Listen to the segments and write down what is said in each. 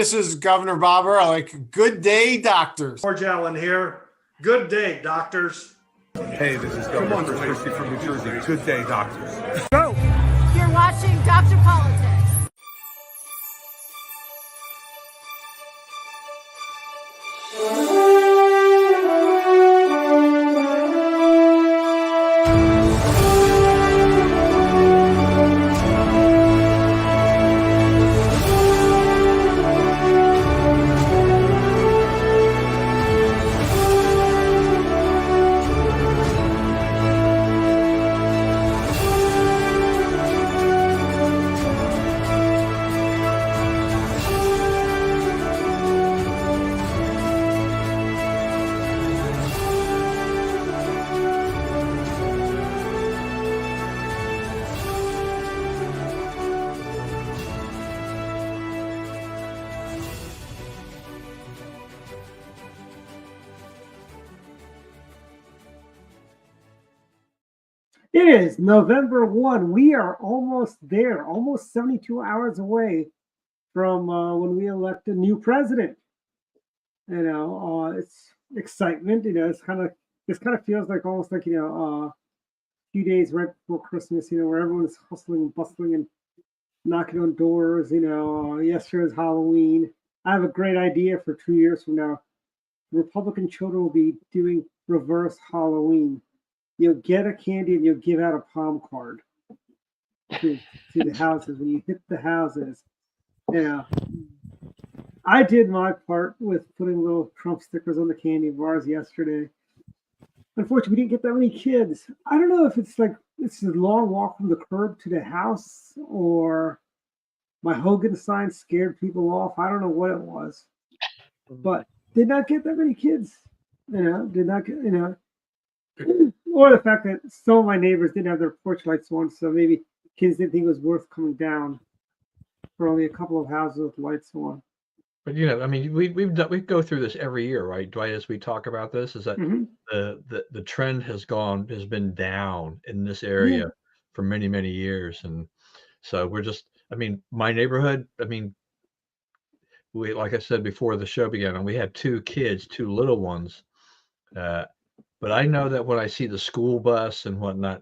This is Governor Bobber. I like good day, doctors. George Allen here. Good day, doctors. Hey, this is Governor Chris Christie from New Jersey. Good day, doctors. Go! You're watching Dr. Politics. It is November 1. We are almost there, almost 72 hours away from when we elect a new president. It's excitement. This kind of feels like almost like, a few days right before Christmas, where everyone's hustling and bustling and knocking on doors. Yesterday was Halloween. I have a great idea for 2 years from now. Republican children will be doing reverse Halloween. You'll get a candy and you'll give out a palm card to the houses when you hit the houses. I did my part with putting little Trump stickers on the candy bars yesterday. Unfortunately, we didn't get that many kids. I don't know if it's like it's a long walk from the curb to the house or my Hogan sign scared people off. I don't know what it was, but did not get that many kids. Did not get, or the fact that some of my neighbors didn't have their porch lights on, so maybe kids didn't think it was worth coming down for only a couple of houses with lights on. But we go through this every year, right, Dwight? As we talk about this, is that the trend has been down in this area for many, many years, and so we're just, my neighborhood, we, like I said before the show began, and we had two little ones. But I know that when I see the school bus and whatnot,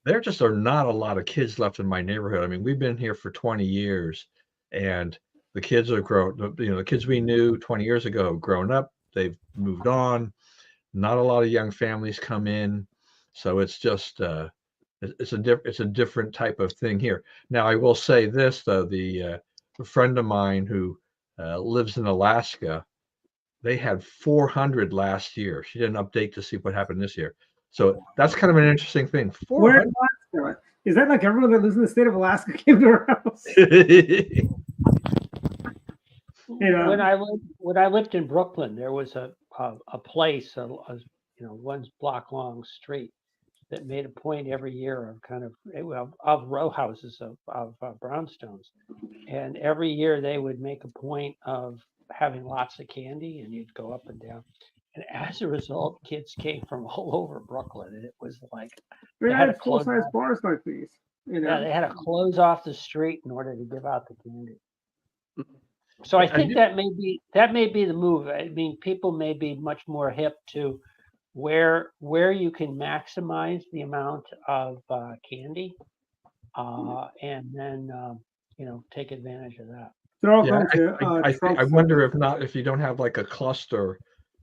there just are not a lot of kids left in my neighborhood. We've been here for 20 years, and the kids are grown. The kids we knew 20 years ago have grown up. They've moved on. Not a lot of young families come in, so it's just it's a different type of thing here. Now, I will say this though: a friend of mine who lives in Alaska. They had 400 last year. She didn't update to see what happened this year. So that's kind of an interesting thing. Where in Alaska? Is that like everyone that lives in the state of Alaska came to her house? When I lived in Brooklyn, there was a place, a 1 block long street that made a point every year of row houses of brownstones, and every year they would make a point of having lots of candy, and you'd go up and down, and as a result kids came from all over Brooklyn, and it was like they had full-size bars like these. Yeah, they had to close off the street in order to give out the candy. So I think that may be the move. People may be much more hip to where you can maximize the amount of candy, and then take advantage of that. I wonder if you don't have like a cluster,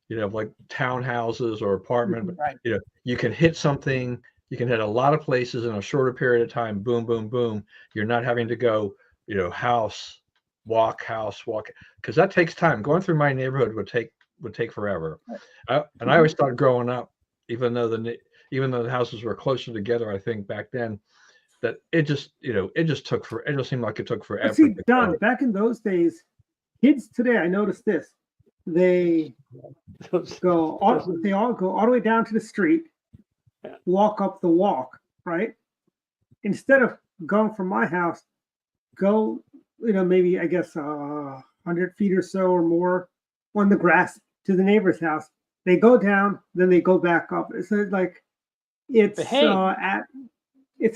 like townhouses or apartment, right. You can hit something, you can hit a lot of places in a shorter period of time, boom, boom, boom. You're not having to go, house, walk, because that takes time. Going through my neighborhood would take forever. And I always thought growing up, even though the houses were closer together, I think back then, that it just seemed like it took forever. See, Don, back in those days, kids today, I noticed this. They all go all the way down to the street, walk up the walk, right? Instead of going from my house, go, maybe I guess 100 feet or so or more on the grass to the neighbor's house. They go down, then they go back up. It's like it's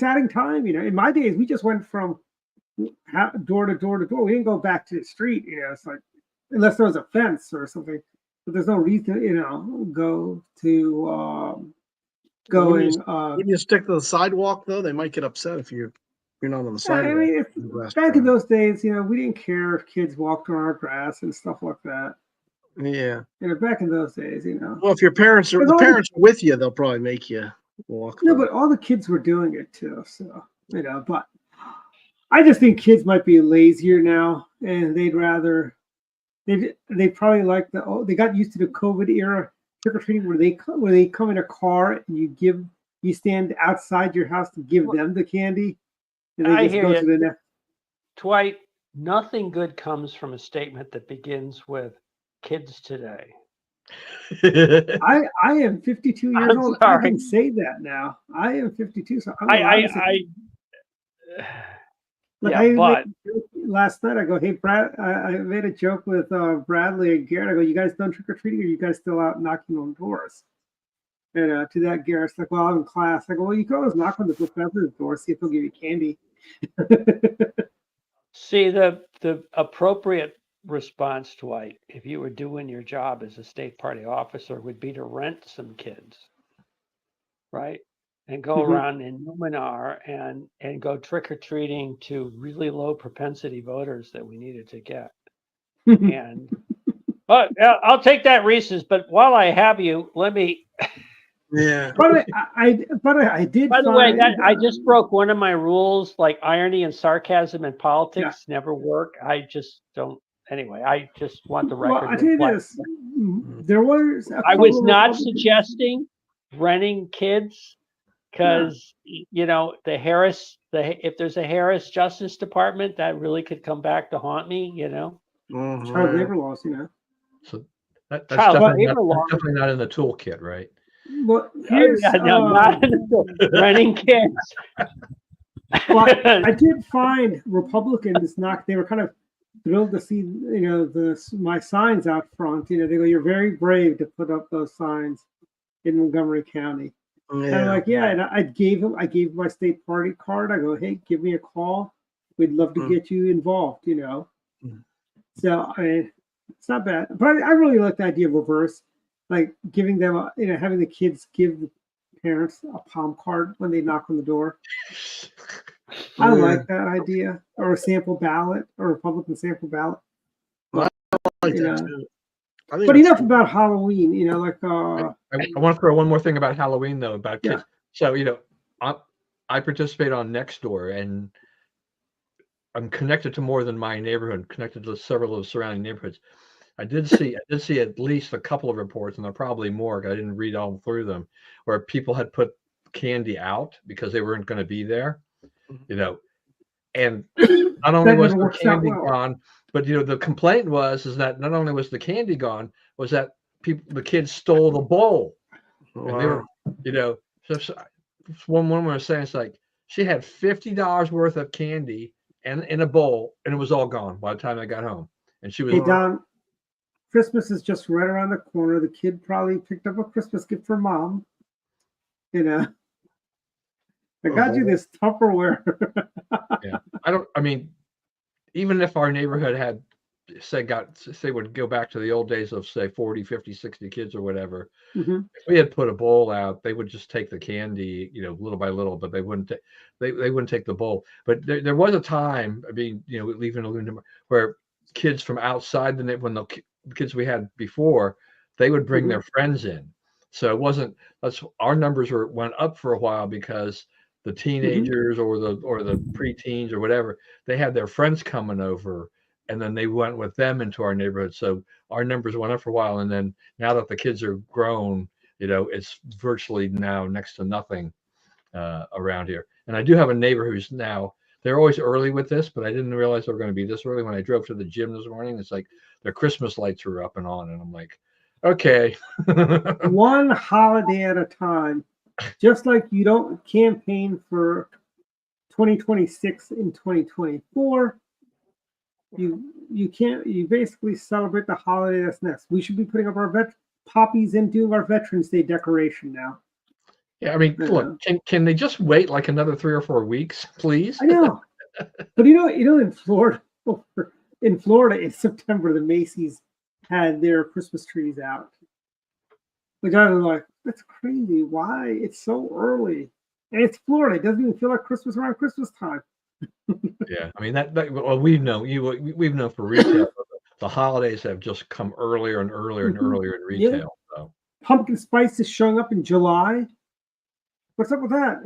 adding time. In my days, we just went from door to door to door. We didn't go back to the street. It's like, unless there was a fence or something, but there's no reason, go to going. Wouldn't you stick to the sidewalk though? They might get upset if you're not on the sidewalk. I mean, back in those days, we didn't care if kids walked on our grass and stuff like that. Yeah. Back in those days, Well, if your parents are are with you, they'll probably make you walk. No, but all the kids were doing it too. So but I just think kids might be lazier now, and they'd rather they probably like they got used to the COVID era trick or treating where they come in a car and you stand outside your house to give them the candy, and they just go to the next. Dwight, nothing good comes from a statement that begins with "kids today." I am 52 years old. I can say that now. I am 52, so last night I go, hey Brad, I made a joke with Bradley and Garrett. I go, you guys done trick or treating, or you guys still out knocking on doors? And to that, Garrett's like, well, I'm in class. I go, well, you can always knock on the professor's door, see if he'll give you candy. See, the appropriate response, Dwight, if you were doing your job as a state party officer, would be to rent some kids, right? And go around in Numenor and go trick-or-treating to really low propensity voters that we needed to get. And I'll take that, Reese's, but while I have you, let me But I did. By the way, I just broke one of my rules. Like irony and sarcasm in politics never work. I just don't. Anyway, I just want the record. Well, I tell you this: there was. I was not suggesting renting kids because the Harris. If there's a Harris Justice Department, that really could come back to haunt me. Child labor laws. So that's definitely not in the toolkit, right? Well, here's not renting kids. Well, I did find Republicans they were kind of thrilled to see my signs out front. They go, "You're very brave to put up those signs in Montgomery County." And I'm like, yeah, and I gave him my state party card. I go, hey, give me a call. We'd love to get you involved. So I mean, it's not bad, but I really like the idea of reverse. Like giving them, having the kids give the parents a palm card when they knock on the door. I like that idea, or a sample ballot, or a Republican sample ballot. I like that too. But enough about Halloween. I want to throw one more thing about Halloween though, about kids. So I participate on Nextdoor, and I'm connected to more than my neighborhood, connected to several of the surrounding neighborhoods. I did see at least a couple of reports, and there are probably more. I didn't read all through them, where people had put candy out because they weren't going to be there, and not only was the candy gone, but the complaint was that not only was the candy gone, was that the kids stole the bowl. Wow. And they were, so one woman was saying, it's like she had $50 worth of candy and in a bowl, and it was all gone by the time I got home. And she was. Hey, Don, Christmas is just right around the corner. The kid probably picked up a Christmas gift for mom. I got you this Tupperware. Yeah, even if our neighborhood had would go back to the old days of say 40, 50, 60 kids or whatever, if we had put a bowl out, they would just take the candy, little by little, but they wouldn't take the bowl. But there was a time, leaving where kids from outside when the kids we had before, they would bring their friends in. So it wasn't, our numbers went up for a while because the teenagers or the preteens or whatever, they had their friends coming over, and then they went with them into our neighborhood. So our numbers went up for a while. And then now that the kids are grown, it's virtually now next to nothing around here. And I do have a neighbor who's now, they're always early with this, but I didn't realize they were going to be this early. When I drove to the gym this morning, it's like their Christmas lights were up and on. And I'm like, okay. One holiday at a time. Just like you don't campaign for 2026 in 2024, you basically celebrate the holiday that's next. We should be putting up our poppies and doing our Veterans Day decoration now. Yeah, look, can they just wait like another 3 or 4 weeks, please? I know. But in Florida in September, the Macy's had their Christmas trees out. Which I was like, that's crazy. Why? It's so early. And it's Florida. It doesn't even feel like Christmas around Christmas time. Yeah, I mean well, we've known for retail, the holidays have just come earlier and earlier and earlier in retail. Yeah. So Pumpkin spice is showing up in July. What's up with that?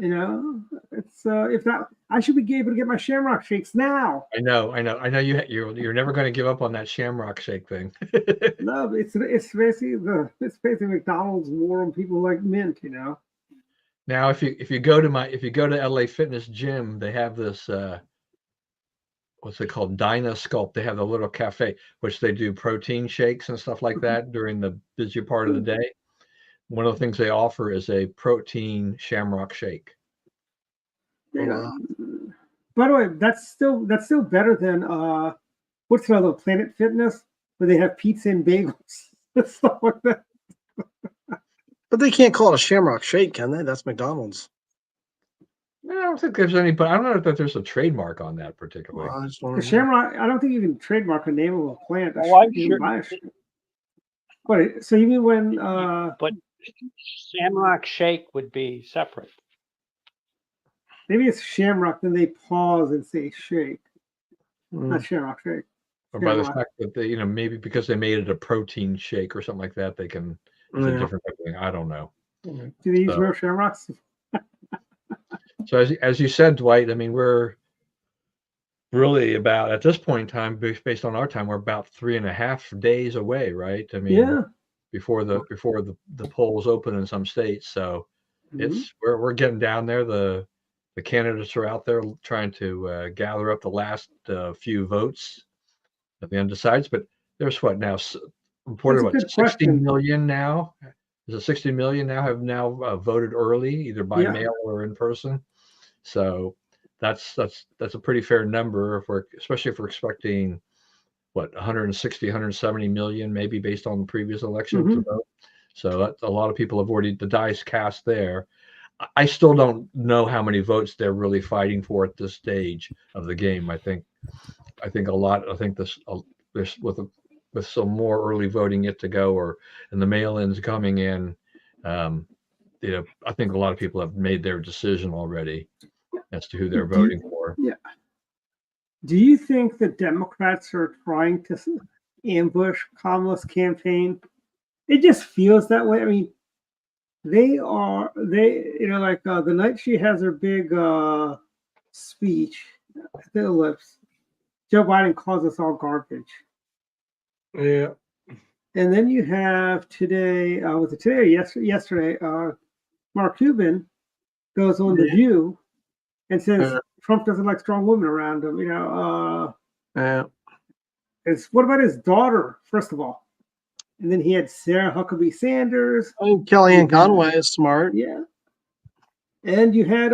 It's if that I should be able to get my Shamrock shakes now. I know you're never going to give up on that Shamrock Shake thing. No, it's basically McDonald's war on people like mint. Now, if you go to LA Fitness Gym, they have this what's it called, Dyna Sculpt. They have the little cafe which they do protein shakes and stuff like that during the busy part of the day. One of the things they offer is a protein Shamrock Shake. Yeah. By the way, that's still better than what's the other Planet Fitness where they have pizza and bagels and stuff like that. But they can't call it a Shamrock Shake, can they? That's McDonald's. I don't think there's any, but I don't know that there's a trademark on that particularly. The Shamrock, I don't think you can trademark a name of a plant. Oh, I'm sure. But so you mean when? But Shamrock Shake would be separate. Maybe it's Shamrock, then they pause and say shake. Not Shamrock Shake. Or by the fact that they, maybe because they made it a protein shake or something like that, they can. It's a different thing. I don't know. Do they use real Shamrocks? So as you said, Dwight, I mean, we're really about, at this point in time, based on our time, we're about 3.5 days away, right? I mean, before the polls open in some states. So it's we're getting down there. The candidates are out there trying to gather up the last few votes of the undecideds. But there's what now reported 60 million now. Is it 60 million now have voted early, either by mail or in person? So that's a pretty fair number especially if we're expecting 160, 170 million, maybe based on the previous election to vote. So that's a lot of people have already the dice cast there. I still don't know how many votes they're really fighting for at this stage of the game. I think a lot. I think there's with some more early voting yet to go, and the mail-ins coming in. I think a lot of people have made their decision already as to who they're voting for. Yeah. Do you think the Democrats are trying to ambush Kamala's campaign? It just feels that way. I mean, the night she has her big speech at the ellipse, Joe Biden calls us all garbage. Yeah. And then you have today, was it today or yesterday, Mark Cuban goes on The View and says Trump doesn't like strong women around him. What about his daughter, first of all? And then he had Sarah Huckabee Sanders. Oh, Kellyanne Conway is smart. Yeah. And you had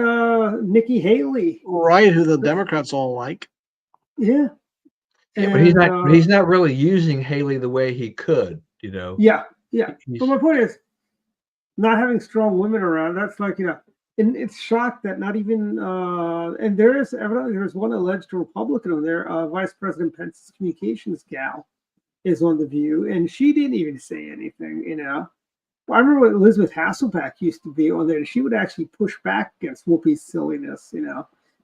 Nikki Haley. Right, who the Democrats all like. Yeah. Yeah, but he's not really using Haley the way he could, Yeah. But my point is, not having strong women around, that's like, and it's shocked that not even, and there's one alleged Republican on there, Vice President Pence's communications gal is on The View, and she didn't even say anything, I remember when Elizabeth Hasselbeck used to be on there, and she would actually push back against Whoopi's silliness,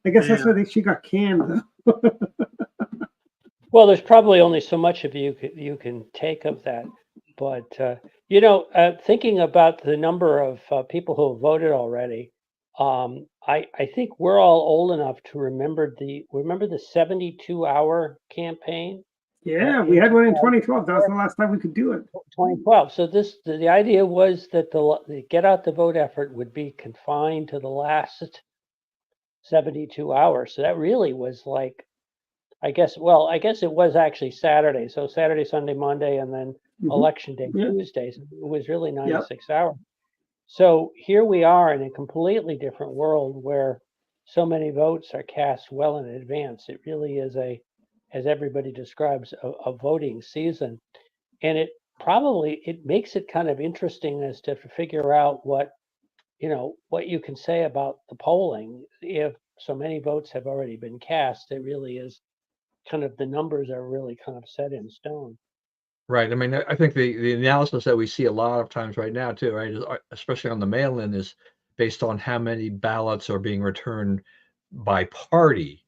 I guess that's why I think she got canned. Well, there's probably only so much of you can take of that, but thinking about the number of people who have voted already, I think we're all old enough to remember the 72-hour campaign. Yeah, we had one in 2012. That was the last time we could do it. 2012. So the idea was that the get out the vote effort would be confined to the last 72 hours. So that really was like, I guess it was actually Saturday. So Saturday, Sunday, Monday, and then election day, Tuesday. So it was really 96 hours. So here we are in a completely different world where so many votes are cast well in advance. It really is as everybody describes, a voting season. And it makes it kind of interesting as to figure out what you can say about the polling. If so many votes have already been cast, it really is kind of the numbers are really kind of set in stone. Right. I mean, I think the analysis that we see a lot of times right now too, right, is, especially on the mail-in, is based on how many ballots are being returned by party,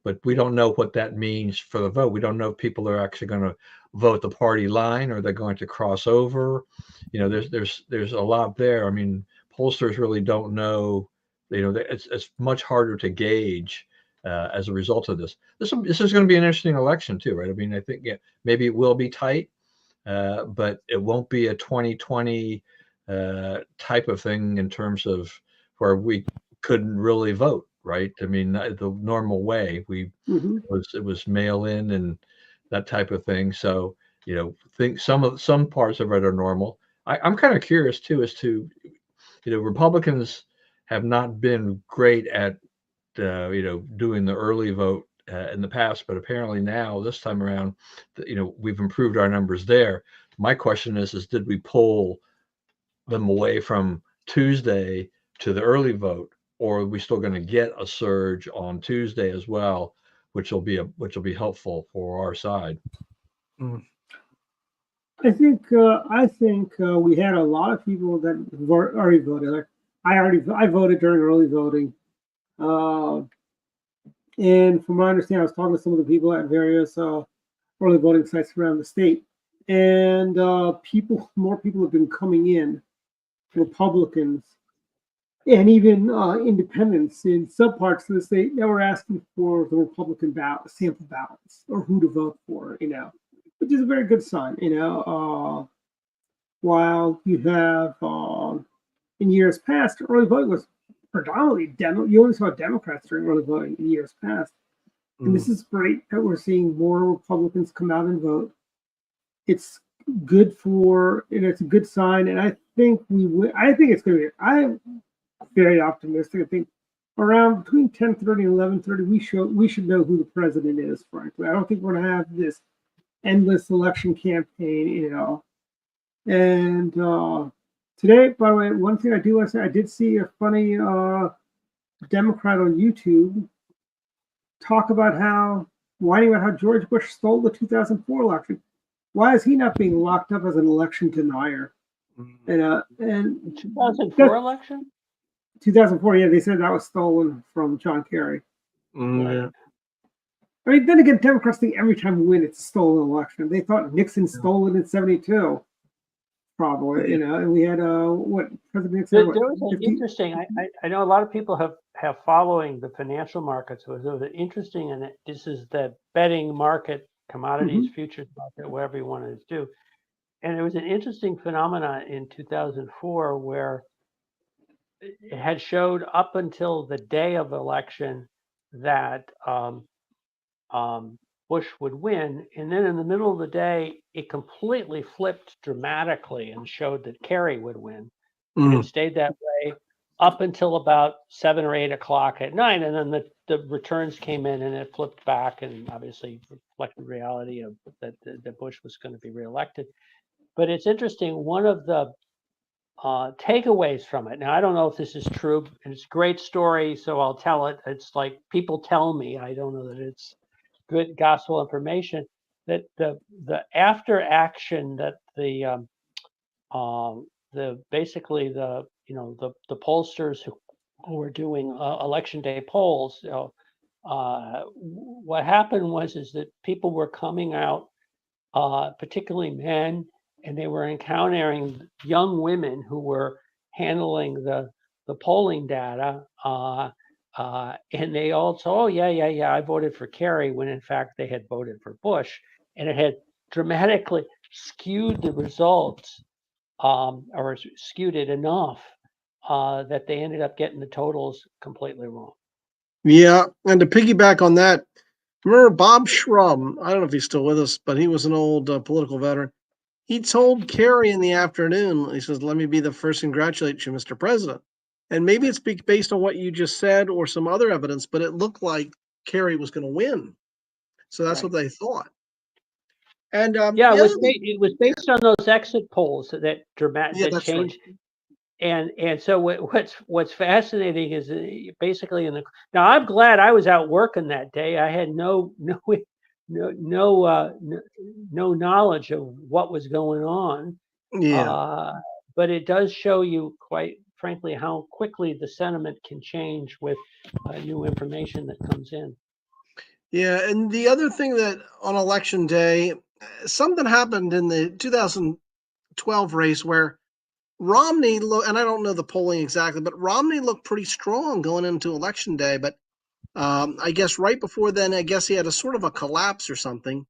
but we don't know what that means for the vote. We don't know if people are actually going to vote the party line or they're going to cross over. You know, there's a lot there. I mean, pollsters really don't know. You know, it's much harder to gauge as a result of this. This is going to be an interesting election too, right? I mean, I think maybe it will be tight. But it won't be a 2020 type of thing in terms of where we couldn't really vote, right? I mean, the normal way it was mail in and that type of thing. So, you know, think some parts of it are normal. I'm kind of curious too as to, you know, Republicans have not been great at you know, doing the early vote in the past, but apparently now this time around, you know, we've improved our numbers there. My question is did we pull them away from Tuesday to the early vote, or are we still going to get a surge on Tuesday as well, which will be helpful for our side? I think we had a lot of people that already voted. Like I voted during early voting. And from my understanding, I was talking to some of the people at various early voting sites around the state, and more people have been coming in, Republicans, and even independents in some parts of the state that were asking for the Republican ballot, sample ballots, or who to vote for, you know, which is a very good sign, you know. While you have in years past, early voting was predominantly you only saw Democrats during early voting in years past. And this is great that we're seeing more Republicans come out and vote. It's good it's a good sign. And I think I think it's going to be, I'm very optimistic. I think around between 10:30 and 11:30, we should know who the president is, frankly. I don't think we're going to have this endless election campaign, you know. And today, by the way, one thing I do want to say, I did see a funny Democrat on YouTube whining about how George Bush stole the 2004 election. Why is he not being locked up as an election denier? And 2004 election? 2004, yeah, they said that was stolen from John Kerry. Yeah. I mean, then again, Democrats think every time we win, it's a stolen election. They thought Nixon stole it in 72. Probably, you know, and we had what President Nixon. There was an interesting. I know a lot of people have following the financial markets. There was an interesting, and this is the betting market, commodities, futures market, whatever you want to do. And there was an interesting phenomenon in 2004 where it had showed up until the day of election that Bush would win, and then in the middle of the day, it completely flipped dramatically and showed that Kerry would win. And it stayed that way up until about 7 or 8 o'clock at night, and then the returns came in and it flipped back, and obviously reflected reality of that Bush was going to be reelected. But it's interesting. One of the takeaways from it. Now, I don't know if this is true. It's a great story, so I'll tell it. It's like people tell me. I don't know that it's good gospel information, that the after action that the basically the pollsters who were doing election day polls, what happened was that people were coming out, particularly men, and they were encountering young women who were handling the polling data. And they all said, oh, yeah, I voted for Kerry, when in fact they had voted for Bush. And it had dramatically skewed the results, or skewed it enough that they ended up getting the totals completely wrong. Yeah. And to piggyback on that, remember Bob Shrub? I don't know if he's still with us, but he was an old political veteran. He told Kerry in the afternoon, he says, let me be the first to congratulate you, Mr. President. And maybe it's based on what you just said or some other evidence, but it looked like Kerry was going to win. So that's what they thought. And it was based on those exit polls that changed. and so what's fascinating is basically now I'm glad I was out working that day. I had no knowledge of what was going on. Yeah. But it does show you, quite frankly, how quickly the sentiment can change with new information that comes in. Yeah, and the other thing that on election day, something happened in the 2012 race where Romney and I don't know the polling exactly, but Romney looked pretty strong going into election day. But I guess right before then, I guess he had a sort of a collapse or something,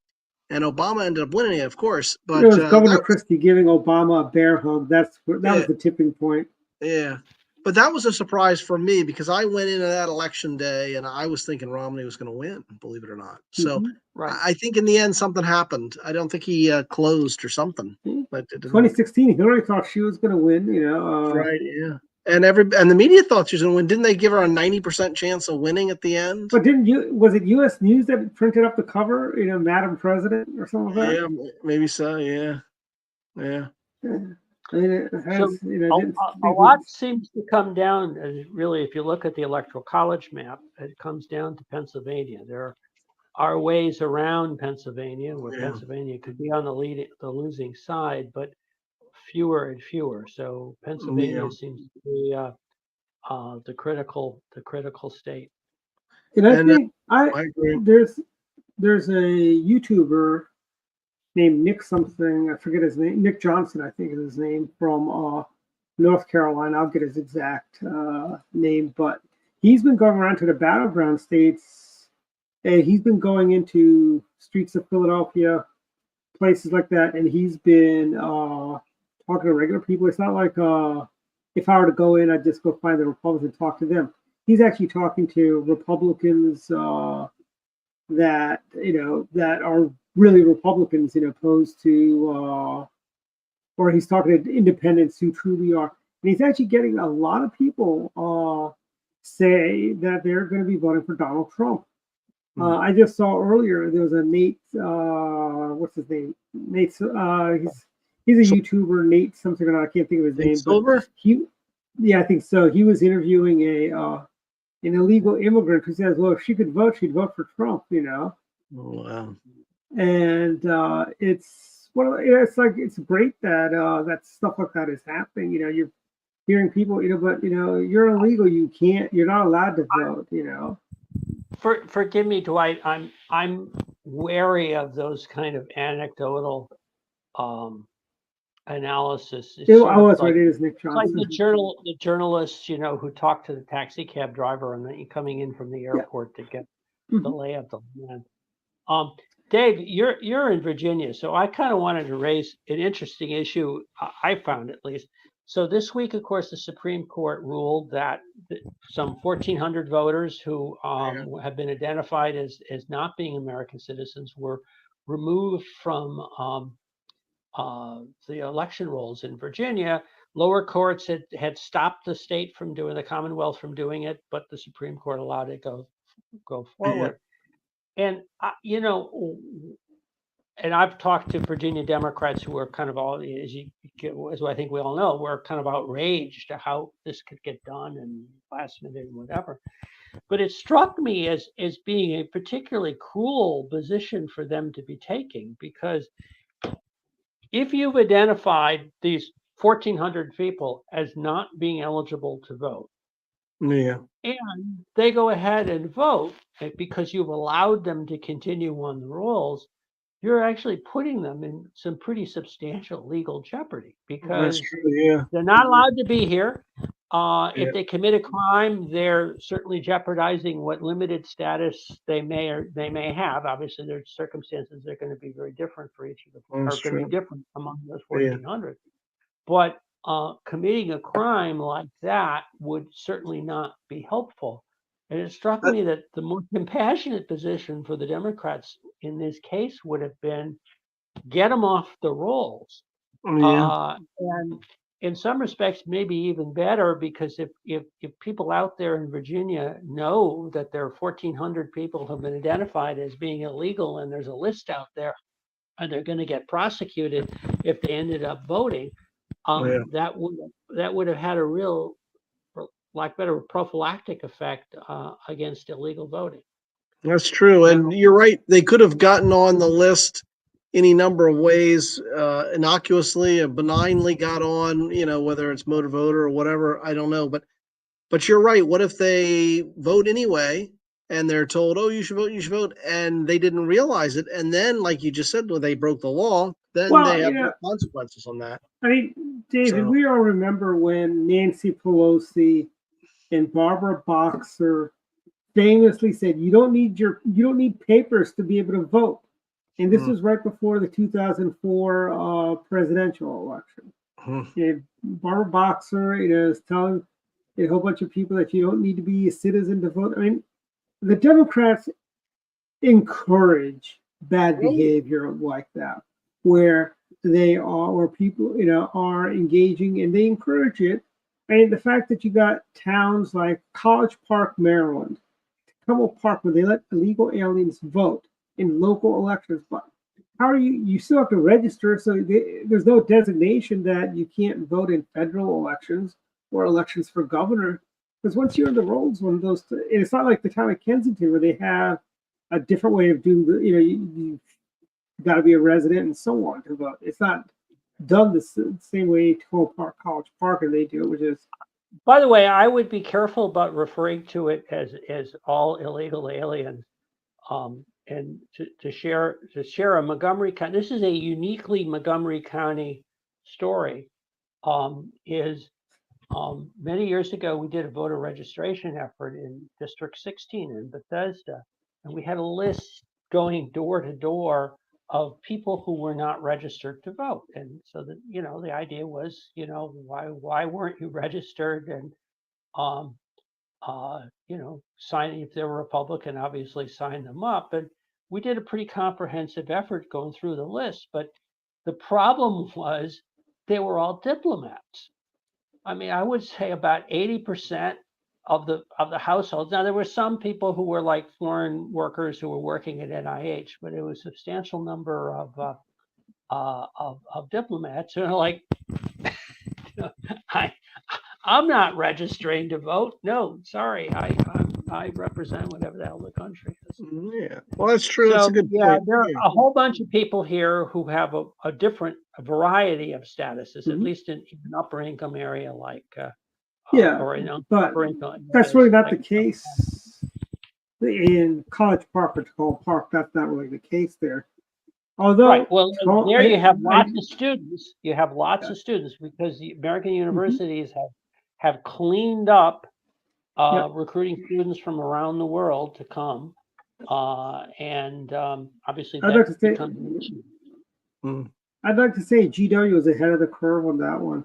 and Obama ended up winning it, of course. But it was Governor Christie giving Obama a bear hug. That was the tipping point. Yeah. But that was a surprise for me because I went into that election day and I was thinking Romney was going to win, believe it or not. So Right. I think in the end something happened. I don't think he closed or something. But 2016, Hillary thought she was going to win. Right. Yeah. And the media thought she was going to win. Didn't they give her a 90% chance of winning at the end? But was it U.S. News that printed up the cover? Madam President or something like that. Yeah, maybe so. Yeah. Yeah. I mean, it has, a lot seems to come down, really, if you look at the Electoral College map, it comes down to Pennsylvania. There are ways around Pennsylvania where Pennsylvania could be on the losing side, but fewer and fewer. So Pennsylvania seems to be the critical state. And I think there's a YouTuber named Nick something, I forget his name, Nick Johnson, I think is his name, from North Carolina. I'll get his exact name, but he's been going around to the battleground states, and he's been going into streets of Philadelphia, places like that, and he's been talking to regular people. It's not like if I were to go in, I'd just go find the Republicans and talk to them. He's actually talking to Republicans that are really Republicans, opposed to, or he's talking to independents who truly are. And he's actually getting a lot of people say that they're going to be voting for Donald Trump. I just saw earlier there was a Nate, what's his name? Nate, he's a YouTuber, Nate something or not. I can't think of his name. Silver? Yeah, I think so. He was interviewing an illegal immigrant who says, well, if she could vote, she'd vote for Trump, Oh, wow. And it's great that that stuff like that is happening. You're hearing people, but you're illegal. You're not allowed to vote. Forgive me, Dwight. I'm wary of those kind of anecdotal analysis. It is Nick Johnson. Like the journalists, who talk to the taxi cab driver and then coming in from the airport to get the lay of the land. Dave, you're in Virginia, so I kind of wanted to raise an interesting issue. I found, at least. So this week, of course, the Supreme Court ruled that some 1,400 voters who have been identified as not being American citizens were removed from the election rolls in Virginia. Lower courts had stopped the state from doing, the Commonwealth from doing it, but the Supreme Court allowed it to go forward. And and I've talked to Virginia Democrats who are kind of all, as I think we all know, were kind of outraged at how this could get done and last minute and whatever. But it struck me as being a particularly cruel position for them to be taking, because if you've identified these 1,400 people as not being eligible to vote, and they go ahead and vote because you've allowed them to continue on the rolls, you're actually putting them in some pretty substantial legal jeopardy, because they're not allowed to be here. If they commit a crime, they're certainly jeopardizing what limited status they may have. Obviously, their circumstances are going to be very different for each of them, or going to be different among those 1,400. But committing a crime like that would certainly not be helpful. And it struck me that the more compassionate position for the Democrats in this case would have been get them off the rolls. And in some respects, maybe even better, because if people out there in Virginia know that there are 1,400 people who have been identified as being illegal, and there's a list out there, and they're going to get prosecuted if they ended up voting, that would have had a real, for lack of better, prophylactic effect against illegal voting. That's true. And you're right. They could have gotten on the list any number of ways, innocuously or benignly got on, whether it's motor voter or whatever, I don't know. But you're right. What if they vote anyway and they're told, oh, you should vote, and they didn't realize it. And then, like you just said, when they broke the law, then they have consequences on that. I mean, David, we all remember when Nancy Pelosi and Barbara Boxer famously said, you don't need papers to be able to vote. And this was right before the 2004 presidential election. And Barbara Boxer, is telling a whole bunch of people that you don't need to be a citizen to vote. I mean, the Democrats encourage bad behavior like that, where they are, or people, are engaging, and they encourage it. I mean, the fact that you got towns like College Park, Maryland, Tacoma Park, where they let illegal aliens vote in local elections, but how are you still have to register, so there's no designation that you can't vote in federal elections or elections for governor, because once you're in the rolls, one of those, and it's not like the town of Kensington where they have a different way of doing the, you got to be a resident and so on to vote. It's not done the same way Tacoma Park, College Park, and they do it, which is. By the way, I would be careful about referring to it as all illegal aliens. And to share a Montgomery County, this is a uniquely Montgomery County story. Many years ago, we did a voter registration effort in District 16 in Bethesda, and we had a list going door to door of people who were not registered to vote. And so that, the idea was, why weren't you registered? And sign, if they were Republican, obviously sign them up. And we did a pretty comprehensive effort going through the list. But the problem was they were all diplomats. I mean, I would say about 80% of the households. Now, there were some people who were like foreign workers who were working at NIH, but it was a substantial number of diplomats who are like, I'm not registering to vote. No, sorry, I represent whatever the hell the country is. Yeah, well, that's true. So, that's a good point. There are a whole bunch of people here who have a variety of statuses, at least in an upper income area like but that's really not the case in College Park or Tacoma Park. That's not really the case there. Although, there you have lots of students. You have lots of students because the American universities have cleaned up recruiting students from around the world to come, and obviously that becomes an issue. I'd like to say GW was ahead of the curve on that one.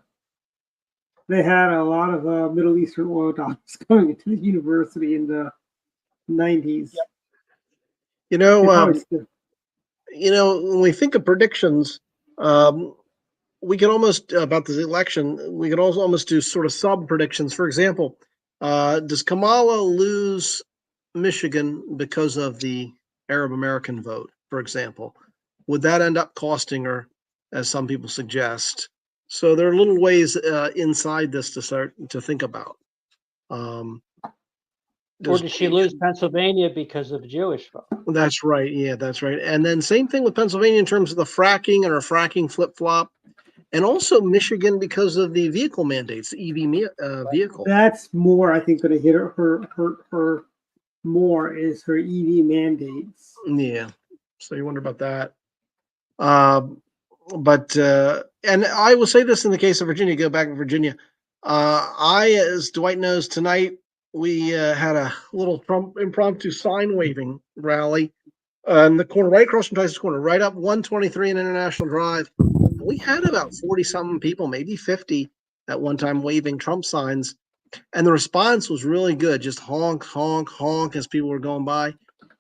They had a lot of Middle Eastern oil dollars coming into the university in the 90s. When we think of predictions, we can almost about this election. We can also almost do sort of sub predictions. For example, does Kamala lose Michigan because of the Arab American vote? For example, would that end up costing her, as some people suggest? So there are little ways inside this to start to think about. Or does she lose Pennsylvania because of Jewish vote? That's right. Yeah, that's right. And then same thing with Pennsylvania in terms of the fracking and her fracking flip-flop. And also Michigan because of the vehicle mandates, the EV vehicle. That's more, I think, going to hit her more is her EV mandates. Yeah. So you wonder about that. And I will say this in the case of Virginia, go back to Virginia. As Dwight knows, tonight we had a little impromptu sign waving rally in the corner, right across from Tyson's Corner, right up 123 and International Drive. We had about 40-something people, maybe 50 at one time waving Trump signs. And the response was really good. Just honk, honk, honk as people were going by.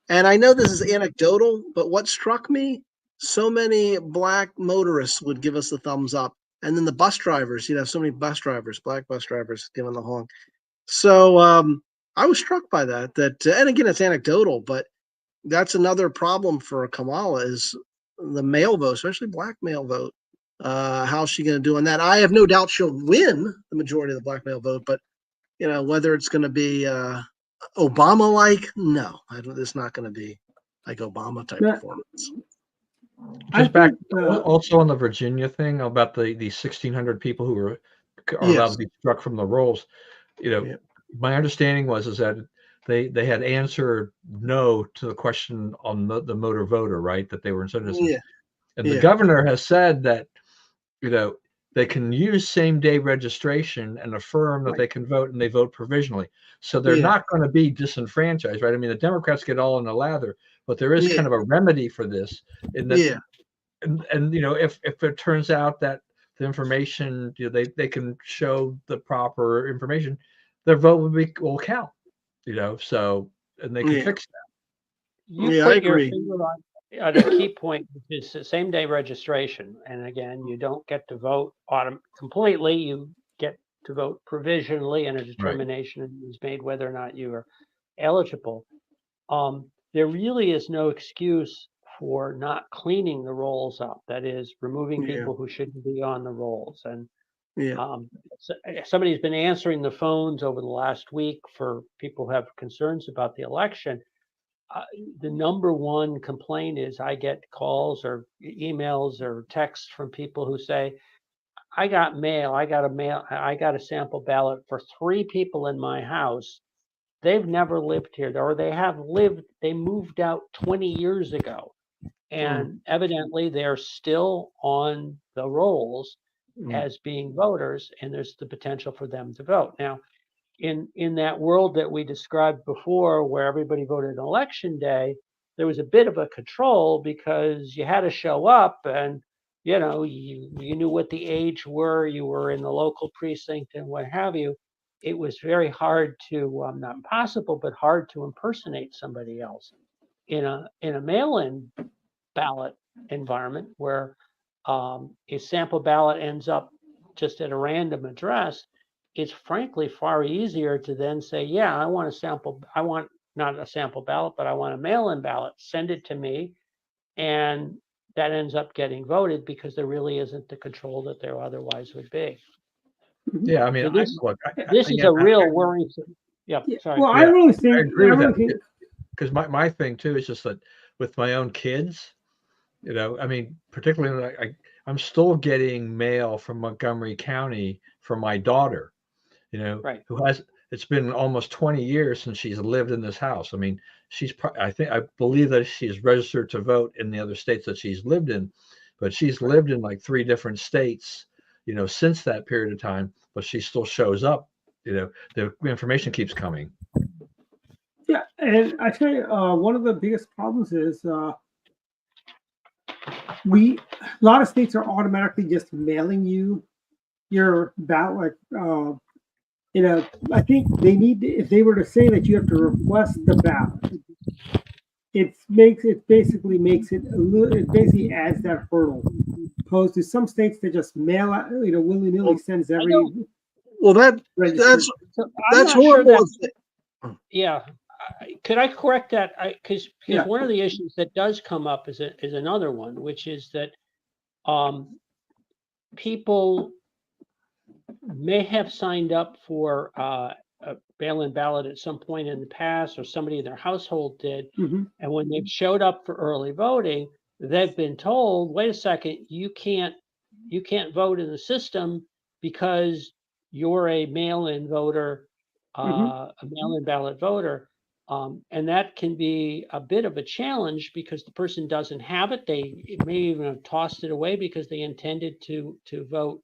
And I know this is anecdotal, but what struck me, so many black motorists would give us the thumbs up. And then the bus drivers, you'd have so many bus drivers, black bus drivers giving the honk. So I was struck by that, and again, it's anecdotal, but that's another problem for Kamala is the male vote, especially black male vote. How's she going to do on that? I have no doubt she'll win the majority of the black male vote, but whether it's going to be Obama-like, no, it's not going to be like Obama type performance. Just back also on the Virginia thing about the 1,600 people who are allowed to be struck from the rolls. My understanding is that they had answered no to the question on the motor voter, right? That they were citizens. Yeah. And the governor has said that, they can use same-day registration and affirm that they can vote, and they vote provisionally. So they're not going to be disenfranchised, right? I mean, the Democrats get all in the lather, but there is kind of a remedy for this. In that, and if it turns out that the information, they can show the proper information, their vote will count. So and they can fix that. You put your finger on a key point, which is the same day registration. And again, you don't get to vote completely. You get to vote provisionally, and a determination is made whether or not you are eligible. There really is no excuse for not cleaning the rolls up. That is, removing people who shouldn't be on the rolls. And somebody's been answering the phones over the last week for people who have concerns about the election. The number one complaint is I get calls or emails or texts from people who say, I got a sample ballot for 3 people in my house. They've never lived here, or they moved out 20 years ago. And evidently they're still on the rolls as being voters, and there's the potential for them to vote. Now, in that world that we described before, where everybody voted on election day, there was a bit of a control because you had to show up, and you knew what the age were, you were in the local precinct and what have you. It was very hard to, not impossible, but hard to impersonate somebody else. In a mail-in ballot environment where a sample ballot ends up just at a random address, it's frankly far easier to then say, I want not a sample ballot, but I want a mail-in ballot. Send it to me. And that ends up getting voted because there really isn't the control that there otherwise would be. Yeah, I mean, so this is a real worrisome. Sorry. Well, I really think I agree with that, because my thing too is just that with my own kids, I mean, particularly I'm still getting mail from Montgomery County from my daughter, it's been almost 20 years since she's lived in this house. I mean, I believe that she's registered to vote in the other states that she's lived in, but she's lived in like 3 different states, since that period of time, but she still shows up, the information keeps coming. Yeah. And I tell you, one of the biggest problems is a lot of states are automatically just mailing you your ballot. I think they need to, if they were to say that you have to request the ballot, it basically adds that hurdle. Opposed to some states that just mail out, willy-nilly sends every. Well, that's horrible. Could I correct that? Because one of the issues that does come up is another one, which is that people may have signed up for a mail-in ballot at some point in the past, or somebody in their household did, and when they've showed up for early voting, they've been told, "Wait a second, you can't vote in the system because you're a mail-in voter, a mail-in ballot voter." And that can be a bit of a challenge because the person doesn't have it. They may even have tossed it away because they intended to vote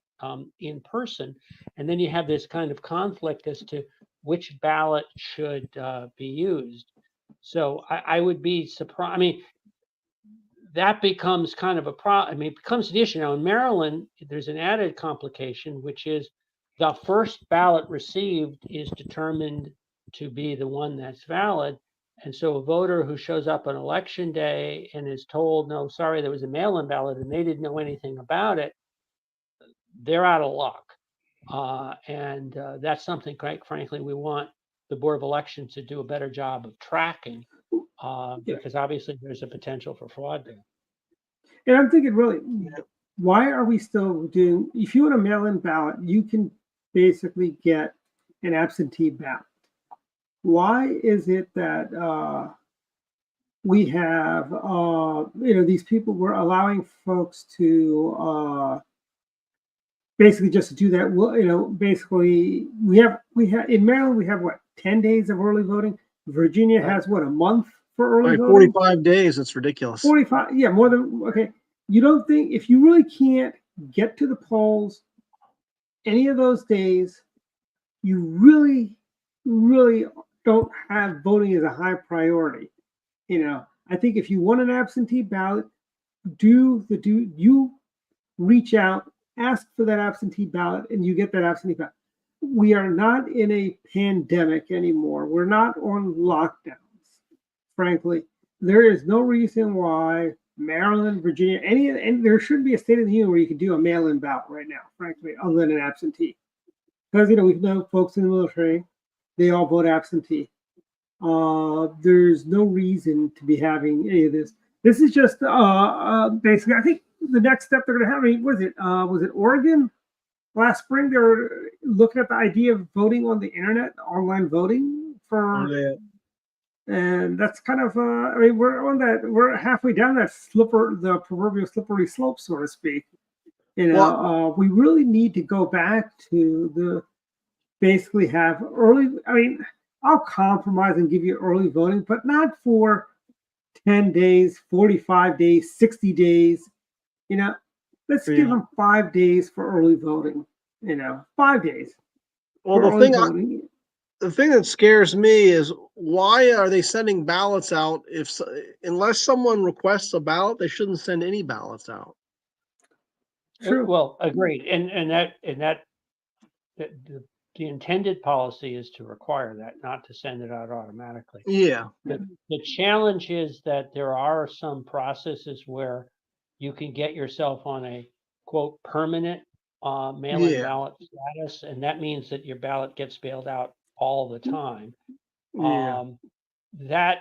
in person. And then you have this kind of conflict as to which ballot should be used. So I would be surprised. I mean, that becomes kind of a problem. I mean, it becomes an issue. Now in Maryland, there's an added complication, which is the first ballot received is determined to be the one that's valid. And so a voter who shows up on election day and is told, no, sorry, there was a mail-in ballot and they didn't know anything about it, they're out of luck. And that's something, quite frankly, we want the Board of Elections to do a better job of tracking because obviously there's a potential for fraud there. And I'm thinking really, why are we still doing? If you want a mail-in ballot, you can basically get an absentee ballot. Why is it that we have these people, we're allowing folks to basically just to do that? Well, basically we have in Maryland we have what, 10 days of early voting. Virginia has what, a month for early voting? 45 days. It's ridiculous. 45, yeah, more than, okay. You don't think, if you really can't get to the polls any of those days, you really, really don't have voting as a high priority. I think if you want an absentee ballot, you reach out, ask for that absentee ballot, and you get that absentee ballot. We are not in a pandemic anymore. We're not on lockdowns. Frankly, there is no reason why Maryland, Virginia, and there should be a state of the union where you can do a mail-in ballot right now, frankly, other than an absentee. Because we know folks in the military, they all vote absentee. There's no reason to be having any of this. This is just basically, I think the next step they're going to have, was it Oregon last spring? They were looking at the idea of voting on the internet, online voting for. And that's kind of, we're halfway down the proverbial slippery slope, so to speak. We really need to go back to basically have early, I'll compromise and give you early voting, but not for 10 days, 45 days, 60 days. Let's give them 5 days for early voting, 5 days. Well, the thing that scares me is, why are they sending ballots out unless someone requests a ballot, they shouldn't send any ballots out. True. Well, agreed. And the intended policy is to require that, not to send it out automatically. Yeah. The challenge is that there are some processes where you can get yourself on a quote permanent mail-in ballot status, and that means that your ballot gets mailed out all the time. That,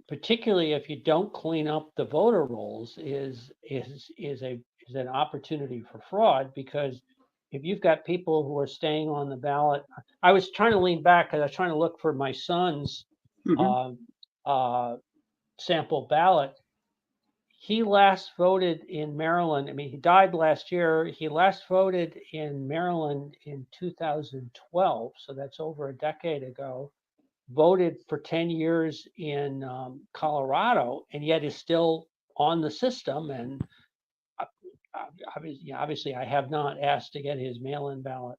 particularly if you don't clean up the voter rolls, is an opportunity for fraud, because if you've got people who are staying on the ballot, I was trying to lean back because I was trying to look for my son's sample ballot. He last voted in Maryland. He died last year. He last voted in Maryland in 2012, so that's over a decade ago. Voted for 10 years in Colorado, and yet is still on the system. And obviously, I have not asked to get his mail-in ballot,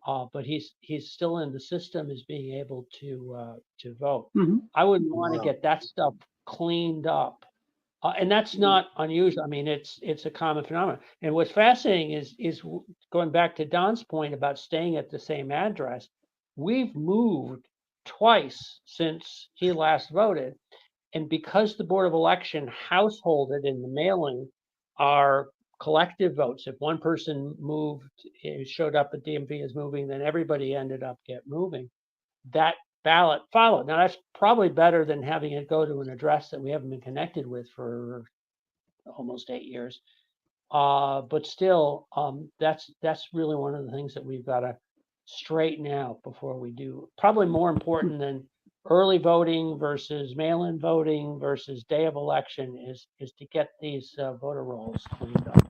but he's still in the system as being able to vote. I wouldn't want to get that stuff cleaned up. And that's not unusual. It's a common phenomenon. And what's fascinating is going back to Don's point about staying at the same address. We've moved twice since he last voted, and because the Board of Election householded in the mailing are collective votes. If one person moved, showed up at DMV as moving, then everybody ended up moving. That ballot followed. Now that's probably better than having it go to an address that we haven't been connected with for almost 8 years. But still, that's really one of the things that we've got to straighten out before we do. Probably more important than early voting versus mail-in voting versus day of election is to get these voter rolls cleaned up.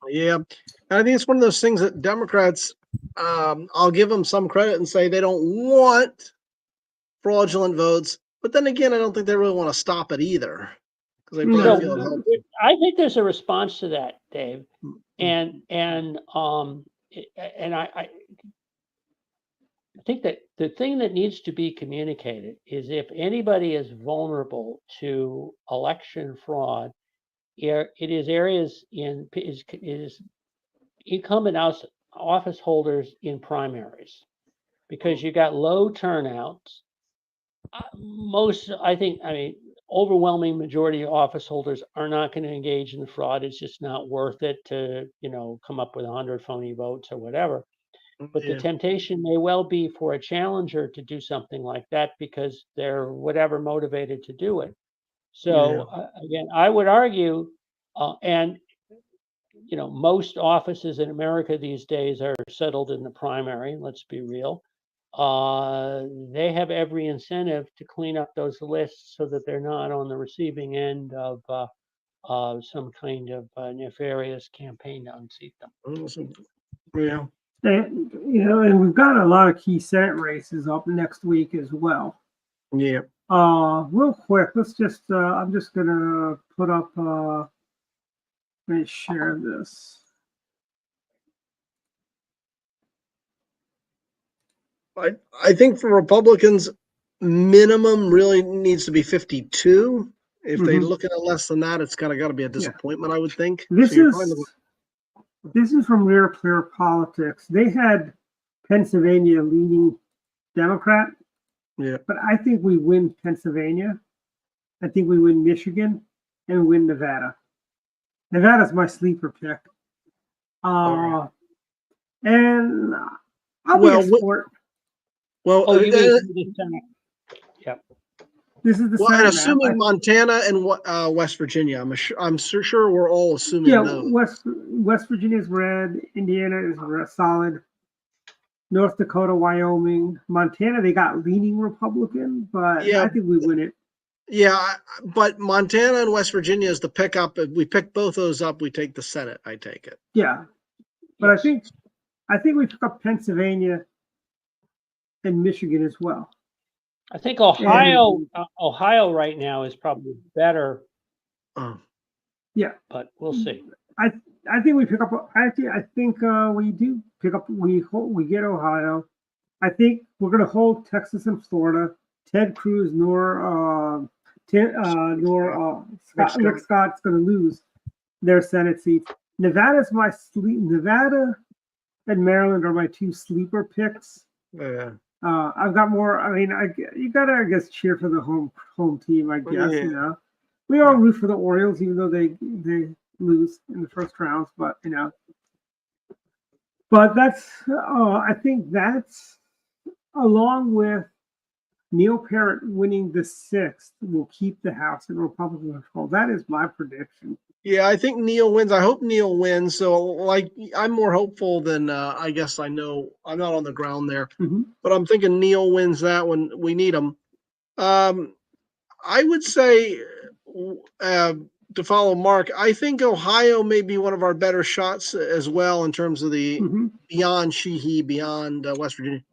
Yeah, and I think it's one of those things that Democrats, I'll give them some credit and say they don't want fraudulent votes, but then again, I don't think they really want to stop it either, because they probably feel it helps. I think there's a response to that, Dave, and I think that the thing that needs to be communicated is, if anybody is vulnerable to election fraud, it is areas is incumbent office holders in primaries, because you got low turnouts. Overwhelming majority of office holders are not going to engage in the fraud. It's just not worth it to, come up with 100 phony votes or whatever. But the temptation may well be for a challenger to do something like that because they're whatever motivated to do it. So again, I would argue, and most offices in America these days are settled in the primary. Let's be real. They have every incentive to clean up those lists so that they're not on the receiving end of some kind of nefarious campaign to unseat them. Yeah. And, and we've got a lot of key Senate races up next week as well. Yeah. Real quick, let's just, I'm just going to put up, let me share this. I think for Republicans, minimum really needs to be 52. If they look at it less than that, it's got to be a disappointment, I would think. This is from Real Clear Politics. They had Pennsylvania leaning Democrat. Yeah. But I think we win Pennsylvania. I think we win Michigan and we win Nevada. Nevada's my sleeper pick. And I'll be a sport. Well, you mean the Senate? Yep. This is the well, Senate. And assuming Montana and West Virginia, I'm sure we're all assuming. Yeah, those. West Virginia is red. Indiana is solid. North Dakota, Wyoming, Montana, they got leaning Republican, but I think we win it. Yeah, but Montana and West Virginia is the pickup. If we pick both those up, we take the Senate. I take it. Yeah, but yes. I think we pick up Pennsylvania and Michigan as well. I think Ohio right now is probably better. Yeah, but we'll see. I think we pick up. I think we do pick up. We get Ohio. I think we're going to hold Texas and Florida. Ted Cruz nor Rick Scott's going to lose their Senate seats. Nevada's my Nevada and Maryland are my two sleeper picks. Yeah. I've got more. I mean, you got to, I guess, cheer for the home team. I guess we all root for the Orioles, even though they lose in the first rounds. But that's. I think that's along with Neil Parrott winning the 6th will keep the House in Republican control. That is my prediction. Yeah, I think Neil wins. I hope Neil wins. So, I'm more hopeful than I guess I know. I'm not on the ground there, but I'm thinking Neil wins that one. We need him. I would say to follow Mark, I think Ohio may be one of our better shots as well in terms of the beyond Sheehy, beyond West Virginia,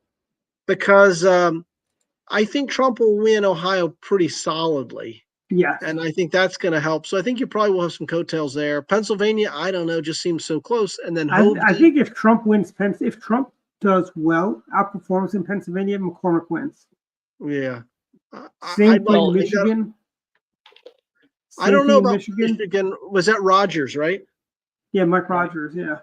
because I think Trump will win Ohio pretty solidly. Yeah. And I think that's going to help. So I think you probably will have some coattails there. Pennsylvania, I don't know, just seems so close. And then I think if Trump wins, if Trump does well, outperforms in Pennsylvania, McCormick wins. Yeah. Same thing Michigan. I don't know about Michigan. Was that Rogers, right? Yeah, Mike Rogers, yeah.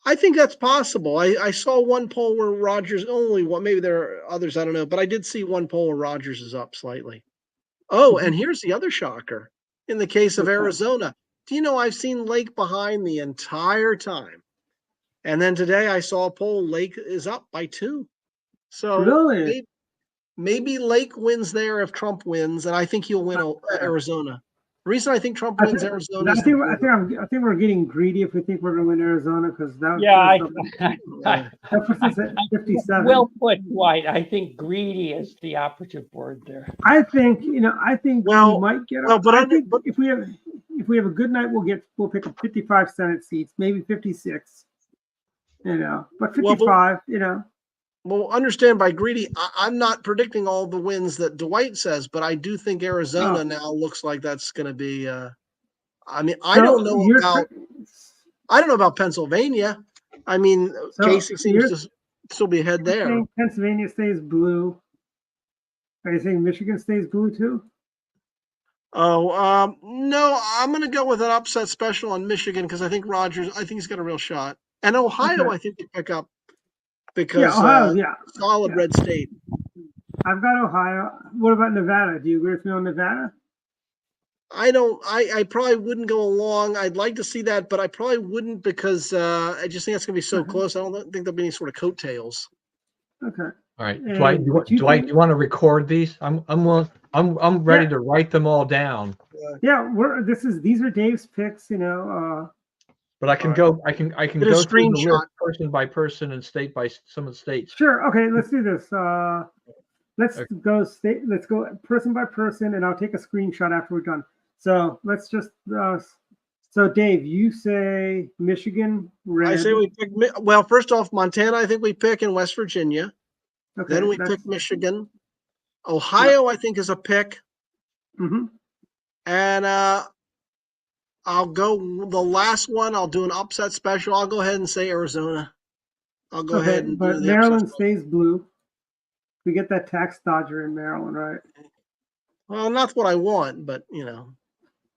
I think that's possible. I saw one poll where Rogers maybe there are others, I don't know, but I did see one poll where Rogers is up slightly. Oh, and here's the other shocker. In the case of Arizona, do you know I've seen Lake behind the entire time? And then today I saw a poll, Lake is up by 2. So really? Maybe Lake wins there if Trump wins, and I think he'll win Arizona. The reason I think Trump wins Arizona I think we're getting greedy if we think we're going to win Arizona, because that puts us at 57. Well put, White. I think greedy is the operative word there. I think we might get up. But I think if we have a good night, we'll pick up 55 Senate seats, maybe 56. But 55. Well, understand by greedy, I'm not predicting all the wins that Dwight says, but I do think Arizona now looks like that's going to be. I don't know about Pennsylvania. I mean, Casey seems to still be ahead there. Pennsylvania stays blue. Are you saying Michigan stays blue too? Oh, no, I'm going to go with an upset special on Michigan because I think Rogers. I think he's got a real shot, and Ohio. I think they pick up. Because solid red state. I've got Ohio. What about Nevada? Do you agree with me on Nevada? I don't. I probably wouldn't go along. I'd like to see that, but I probably wouldn't because I just think it's going to be so close. I don't think there'll be any sort of coattails. Okay. All right, Dwight. Dwight, you want to record these? I'm ready to write them all down. Yeah, these are Dave's picks. But I can go. I can Get a go through the screenshot. list person by person and state by some of the states. Sure. Okay, let's do this. Let's Okay. go state. Let's go person by person, and I'll take a screenshot after we're done. So let's just. So Dave, you say Michigan red. I say we pick. Well, first off, Montana. I think we pick in West Virginia. Okay, Then we pick Michigan. Ohio, I think, is a pick. Mm-hmm. And I'll go the last one. I'll do an upset special. I'll go ahead and say Arizona. I'll go ahead and but do the Maryland upset stays blue. We get that tax dodger in Maryland, right? Well, not what I want, but you know.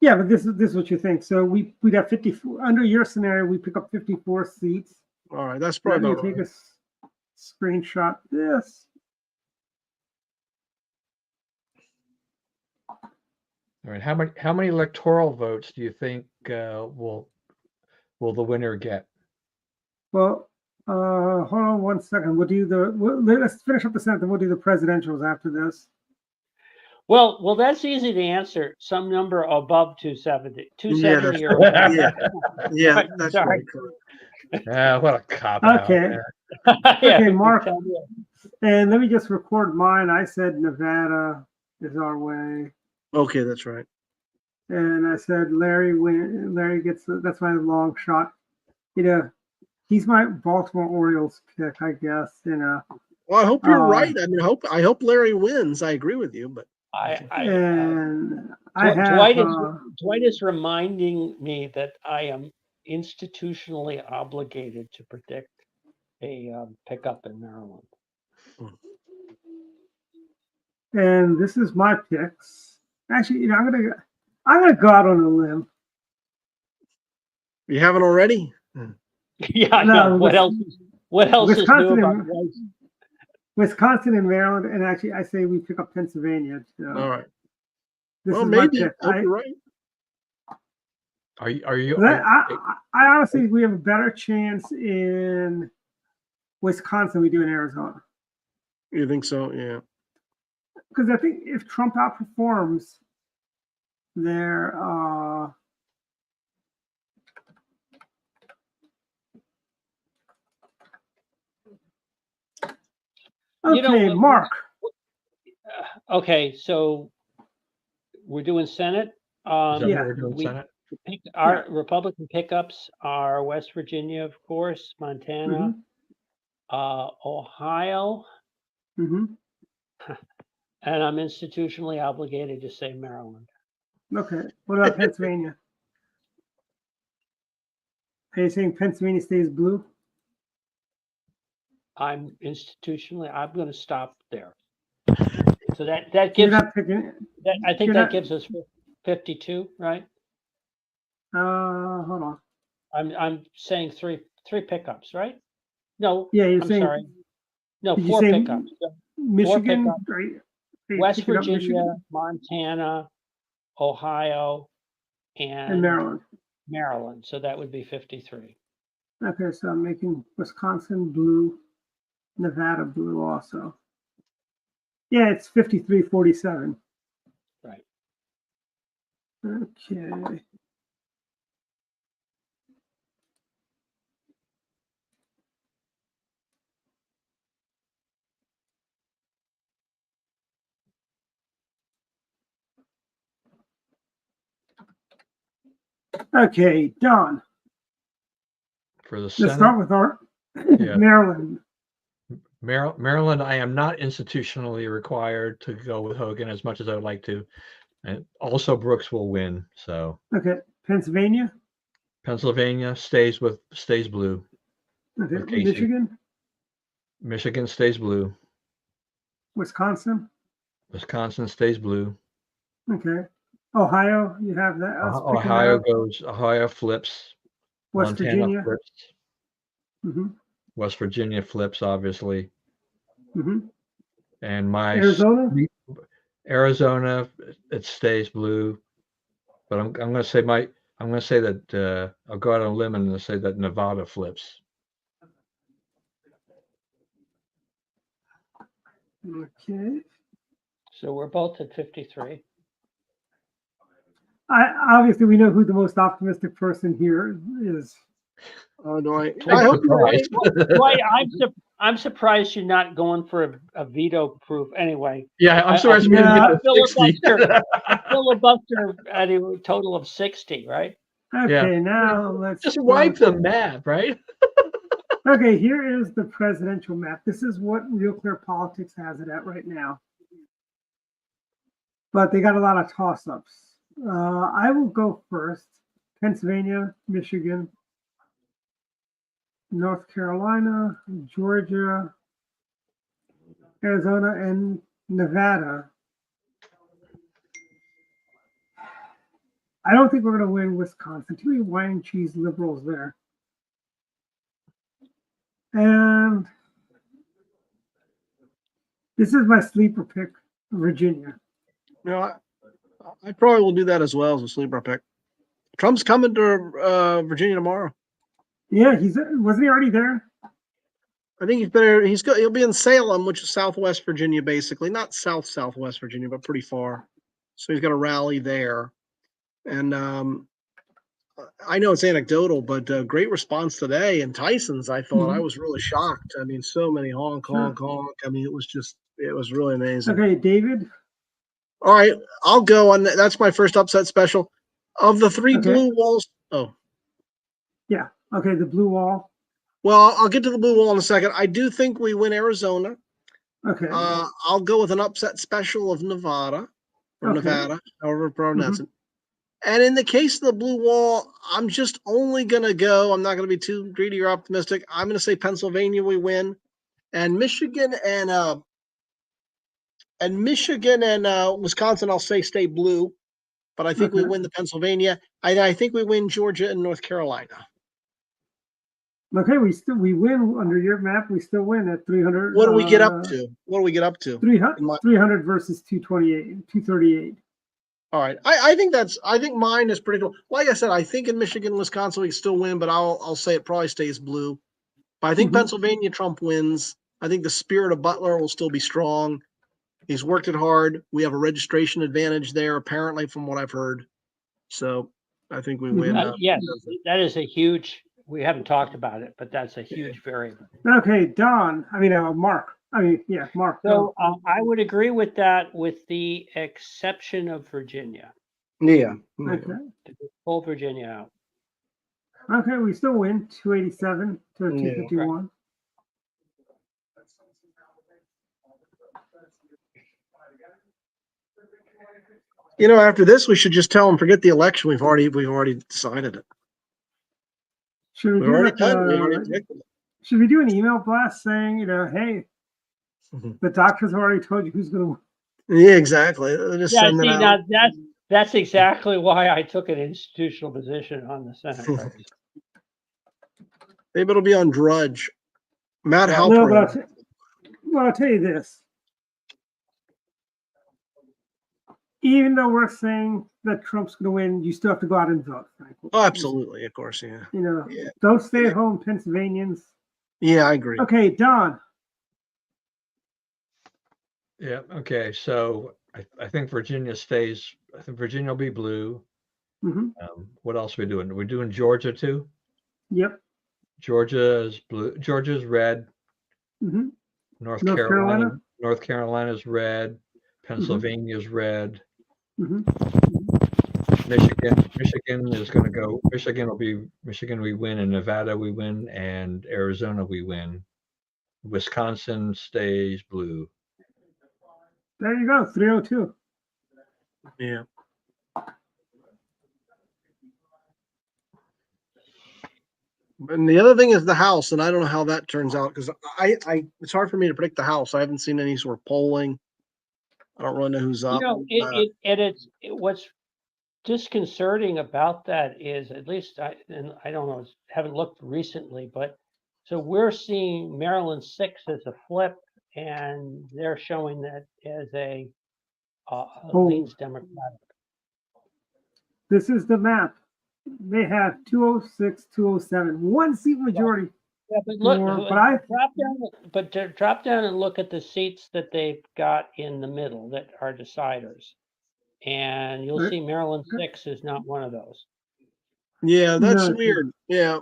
Yeah, but this is what you think. So we'd have 54 under your scenario. We pick up 54 seats. All right, that's probably Let about me take right. a screenshot. This. All right. How many electoral votes do you think will the winner get? Well, hold on one second. Let's finish up the Senate, then we'll do the presidentials after this. Well, that's easy to answer. Some number above 270. 270 Yeah, or above. Yeah, that's Sorry. right. What a cop Okay. out. Okay, Mark. And let me just record mine. I said Nevada is our way. Okay, that's right. And I said Larry gets that's my long shot. You know, he's my Baltimore Orioles pick, I guess. You know. Well, I hope you're right. I mean, I hope Larry wins. I agree with you, but Dwight is reminding me that I am institutionally obligated to predict a pickup in Maryland. And this is my picks. Actually, you know, I'm gonna go out on a limb. You haven't already? Yeah, I know. What else is new about Wisconsin and Maryland, and actually, I say we pick up Pennsylvania. So all right. This well, is maybe. my pick. I hope you're right. Are you? I honestly think we have a better chance in Wisconsin than we do in Arizona. You think so? Yeah. Because I think if Trump outperforms, there. Okay, Mark. Okay, so we're doing Senate. Yeah, we're doing Senate. Our Republican pickups are West Virginia, of course, Montana, Ohio, and I'm institutionally obligated to say Maryland. Okay, what about Pennsylvania? Are you saying Pennsylvania stays blue? I'm going to stop there. So that gives. I think that gives us 52, right? Hold on. I'm saying three pickups, right? No. Yeah, you're I'm saying. Sorry. No, 4 pickups. Michigan, 4 pickups. West Virginia, Montana, Ohio, and Maryland. So that would be 53. Okay, so I'm making Wisconsin blue, Nevada blue also. Yeah, it's 53-47. Right. Okay. Okay, done. For the Senate, let's start with our Maryland. Maryland, I am not institutionally required to go with Hogan as much as I would like to. And also Brooks will win. So okay. Pennsylvania stays blue. Okay. Michigan stays blue. Wisconsin stays blue. Okay. Ohio, you have that. Ohio flips. West Virginia flips. West Virginia flips, obviously. And my Arizona, it stays blue. But I'm going to say that I'll go out on a limb and say that Nevada flips. Okay. So we're both at 53. Obviously we know who the most optimistic person here is. Oh, do I? Big I hope you're right. surprise. Dwight, I'm surprised you're not going for a veto proof anyway. Yeah, I'm surprised we didn't get to 60. A filibuster at a total of 60, right? Okay, Yeah. now let's Just go wipe the to- map, right? Okay, here is the presidential map. This is what Real Clear Politics has it at right now. But they got a lot of toss-ups. I will go first. Pennsylvania, Michigan, North Carolina, Georgia, Arizona, and Nevada. I don't think we're going to win Wisconsin. Too many wine and cheese liberals there. And this is my sleeper pick, Virginia. You know, I probably will do that as well as a sleeper pick. Trump's coming to Virginia tomorrow. Yeah, wasn't he already there? I think he's better. He'll be in Salem, which is Southwest Virginia, basically not Southwest Virginia, but pretty far. So he's got a rally there, and I know it's anecdotal, but great response today in Tyson's. I thought I was really shocked. I mean, so many honk. I mean, it was really amazing. Okay, David. All right, I'll go on. That's my first upset special of the three blue walls. Oh, yeah. Okay, the blue wall. Well, I'll get to the blue wall in a second. I do think we win Arizona. Okay. I'll go with an upset special of Nevada, Nevada, however pronounce it. And in the case of the blue wall, I'm just only going to go. I'm not going to be too greedy or optimistic. I'm going to say Pennsylvania we win, and Michigan and Wisconsin. I'll say stay blue, but I think we win the Pennsylvania. I think we win Georgia and North Carolina. Okay, we win under your map. We still win at 300. What do we get up to? 300 versus 228, 238. All right, I think mine is pretty cool. Like I said, I think in Michigan, Wisconsin we still win, but I'll say it probably stays blue. But I think Pennsylvania, Trump wins. I think the spirit of Butler will still be strong. He's worked it hard. We have a registration advantage there, apparently, from what I've heard. So I think we win. Yes, that is a huge. We haven't talked about it, but that's a huge variable. Okay, Mark. Mark. So I would agree with that, with the exception of Virginia. Yeah. Okay. Pull Virginia out. Okay, we still win 287 to 251. You know, after this, we should just tell them forget the election. We've already decided it. Should we do an email blast saying, hey, the doctors have already told you who's going to win? Yeah, exactly. Just send it out. That's exactly why I took an institutional position on the Senate race. Maybe it'll be on Drudge. Matt Halperin. No, but I'll tell you this. Even though we're saying that Trump's going to win, you still have to go out and vote, frankly. Oh, absolutely. Of course, yeah. Don't stay at home, Pennsylvanians. Yeah, I agree. Okay, Don. Yeah, okay. So I think Virginia stays. I think Virginia will be blue. What else are we doing? Are we doing Georgia too? Yep. Georgia is blue. Georgia's red. North Carolina's red. Pennsylvania's red. Michigan is going to go. Michigan we win, and Nevada we win, and Arizona we win. Wisconsin stays blue. There you go, 302. Yeah. And the other thing is the House, and I don't know how that turns out because it's hard for me to predict the House. I haven't seen any sort of polling. I don't really know who's up. What's disconcerting about that is, at least I don't know, haven't looked recently, but so we're seeing Maryland 6 as a flip, and they're showing that as a leans Democratic. This is the map. They have 206, 207, one seat majority. Yeah, but look, drop down and look at the seats that they've got in the middle that are deciders, and you'll see Maryland 6 is not one of those. Yeah, that's weird. Yeah.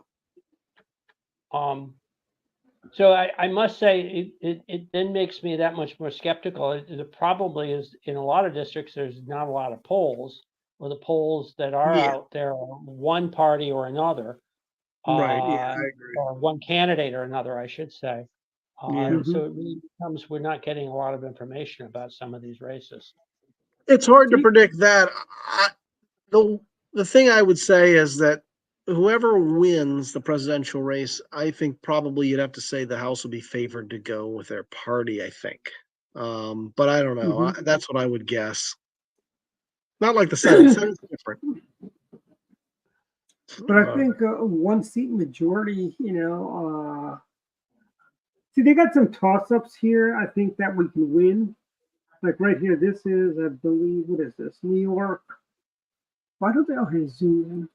So I must say it then makes me that much more skeptical. It probably is in a lot of districts. There's not a lot of polls, or the polls that are out there are one party or another, Right. Yeah, I agree. or one candidate or another, I should say. Yeah. So it really becomes we're not getting a lot of information about some of these races. It's hard to predict that. The thing I would say is that whoever wins the presidential race, I think probably you'd have to say the House will be favored to go with their party, I think. But I don't know. That's what I would guess. Not like the Senate. Senate's different. But I think one seat majority, see, they got some toss-ups here. I think that we can win. Like right here, this is, I believe, what is this? New York. Why don't they all have zoom in?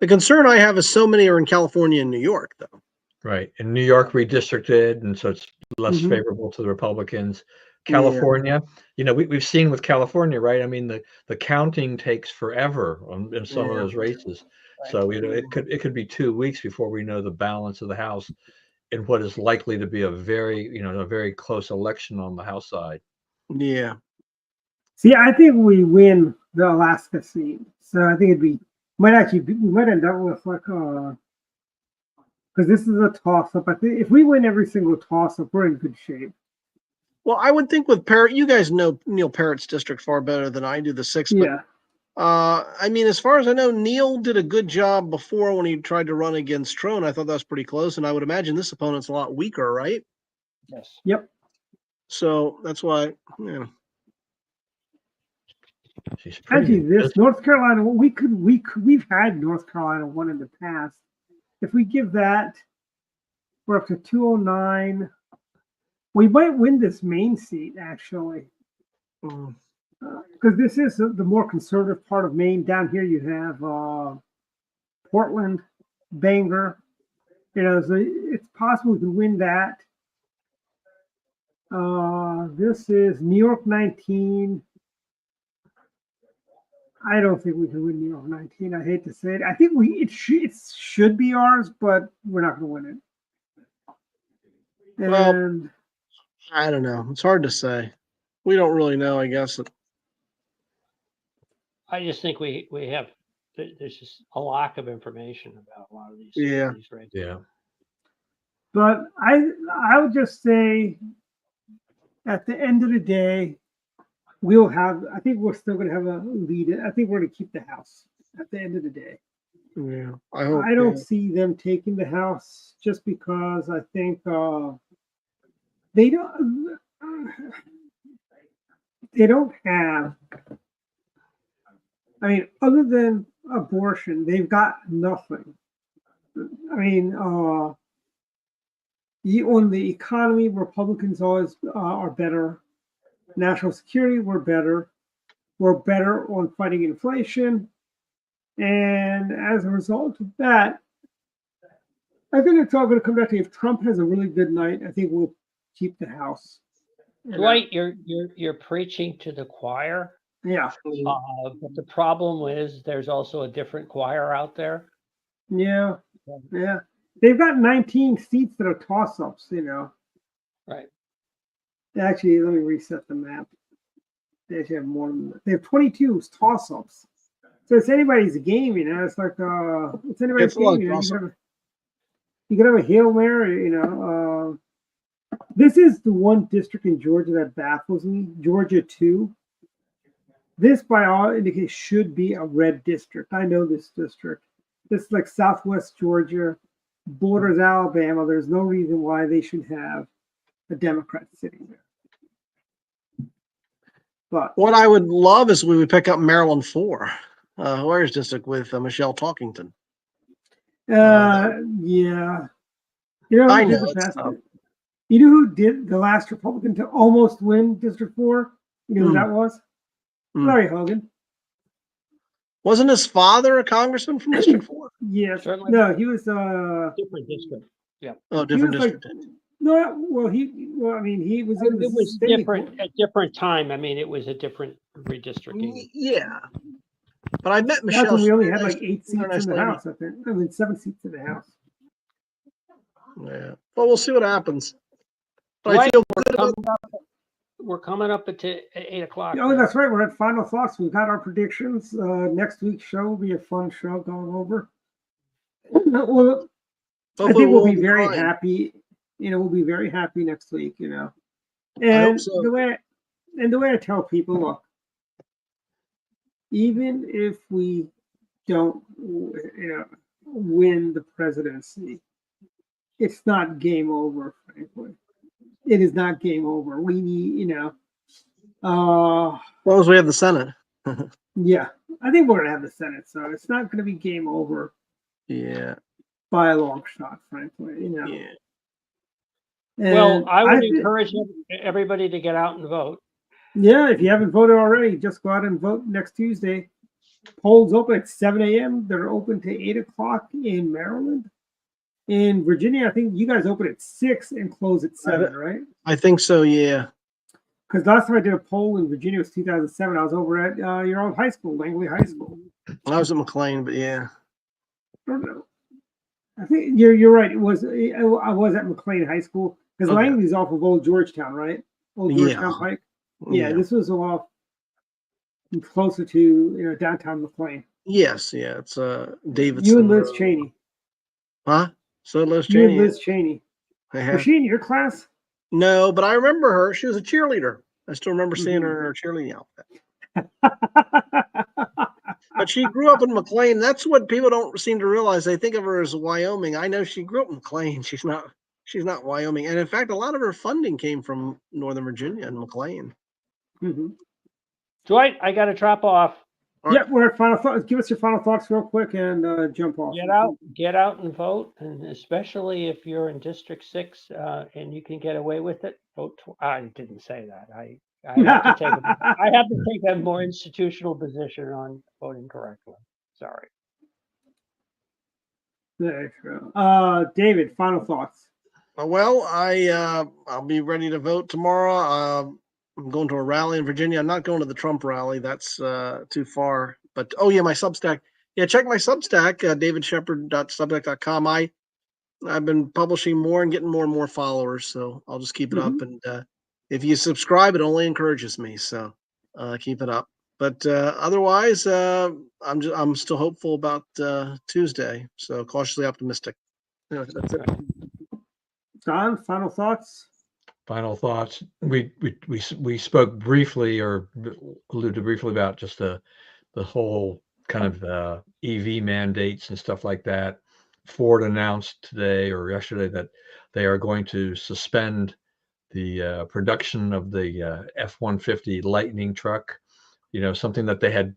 The concern I have is so many are in California and New York, though. Right. In New York, redistricted, and so it's less favorable to the Republicans. California, we've seen with California, right? I mean, the counting takes forever in some of those races. Right. So it could be 2 weeks before we know the balance of the House in what is likely to be a very close election on the House side. Yeah. See, I think we win the Alaska seat. So I think we might end up with like because this is a toss-up. I think if we win every single toss-up, we're in good shape. Well, I would think with Parrott, you guys know Neil Parrott's district far better than I do, the 6th. Yeah. I mean, as far as I know, Neil did a good job before when he tried to run against Trone. I thought that was pretty close, and I would imagine this opponent's a lot weaker, right? Yes. Yep. So that's why, Actually, this North Carolina, we've had North Carolina one in the past. If we give that, we're up to 209. We might win this Maine seat, actually. Because this is the more conservative part of Maine. Down here you have Portland, Bangor. So it's possible we can win that. This is New York 19. I don't think we can win New York 19. I hate to say it. I think it should be ours, but we're not going to win it. Well, I don't know. It's hard to say. We don't really know, I guess. I just think we have there's just a lack of information about a lot of these races. Yeah. But I would just say at the end of the day, I think we're still going to have a lead. I think we're going to keep the House at the end of the day. Yeah. I don't see them taking the House just because I think they don't have, I mean, other than abortion, they've got nothing. I mean, on the economy, Republicans always are better. National security, we're better. We're better on fighting inflation. And as a result of that, I think it's all going to come down to if Trump has a really good night, I think we'll keep the House. Dwight, you're preaching to the choir. Yeah. But the problem is there's also a different choir out there. Yeah. Yeah. They've got 19 seats that are toss-ups, Right. Actually, let me reset the map. They actually have more than that. They have 22 toss-ups. So it's anybody's game, It's like it's anybody's game. You could have a Hail Mary, This is the one district in Georgia that baffles me. Georgia 2. This, by all indications, should be a red district. I know this district. This is like Southwest Georgia, borders Alabama. There's no reason why they should have a Democrat sitting there. But what I would love is we would pick up Maryland 4, Lawyer's district with Michelle Talkington. Yeah. I know. You know who did the last Republican to almost win District 4? You know who that was? Larry Hogan. Wasn't his father a congressman from District 4? Yes. Certainly. No, he was Different district. Yeah. Oh, different district. He was. It was different at different time. I mean, it was a different redistricting. Yeah. But I met Michelle. That's when we only had like 8 seats in the House, I think. 7 seats in the House. Yeah. Well, we'll see what happens. But I Dwight, feel good about we're coming up at 8 o'clock. Oh, that's right. We're at final thoughts. We've got our predictions. Next week's show will be a fun show going over. Well, I hopefully think we'll won't be very crying. happy. We'll be very happy next week. I hope And so. the way I tell people, look, even if we don't, win the presidency, it's not game over. Frankly, it is not game over. We need, As long as we have the Senate. yeah, I think we're gonna have the Senate, so it's not gonna be game over. Yeah. By a long shot, frankly. Yeah. Well, I would encourage everybody to get out and vote. Yeah, if you haven't voted already, just go out and vote next Tuesday. Polls open at 7 a.m. They're open to 8 o'clock in Maryland. In Virginia, I think you guys open at 6 and close at 7, right? I think so, yeah. Because last time I did a poll in Virginia was 2007. I was over at your old high school, Langley High School. I was at McLean, but yeah. I don't know. I think you're right. I was at McLean High School because Langley's off of Old Georgetown, right? Old Georgetown Pike. Yeah, this was off closer to downtown McLean. Yes, yeah, it's Davidson. You and Liz Cheney. Huh? So Liz You Cheney. and Liz Cheney. Was she in your class? No, but I remember her. She was a cheerleader. I still remember seeing her in her cheerleading outfit. But she grew up in McLean. That's what people don't seem to realize. They think of her as Wyoming. I know she grew up in McLean. She's not Wyoming. And in fact, a lot of her funding came from Northern Virginia and McLean. Mm-hmm. Dwight, I got to drop off. Yeah, we're at final thoughts. Give us your final thoughts real quick and jump off. Get out and vote, and especially if you're in District 6 and you can get away with it, vote. I didn't say that. I have to take a more institutional position on voting correctly. Sorry. There you go. David, final thoughts. Well, I'll be ready to vote tomorrow. I'm going to a rally in Virginia. I'm not going to the Trump rally. That's too far. But my Substack. Yeah, check my Substack, davidshepard.substack.com. I've been publishing more and getting more and more followers, so I'll just keep it up. And if you subscribe, it only encourages me. So keep it up. But otherwise, I'm still hopeful about Tuesday. So cautiously optimistic. Anyway, that's it. Don, final thoughts. Final thoughts. We spoke briefly or alluded briefly about just the whole kind of EV mandates and stuff like that. Ford announced today or yesterday that they are going to suspend the production of the F-150 Lightning truck. Something that they had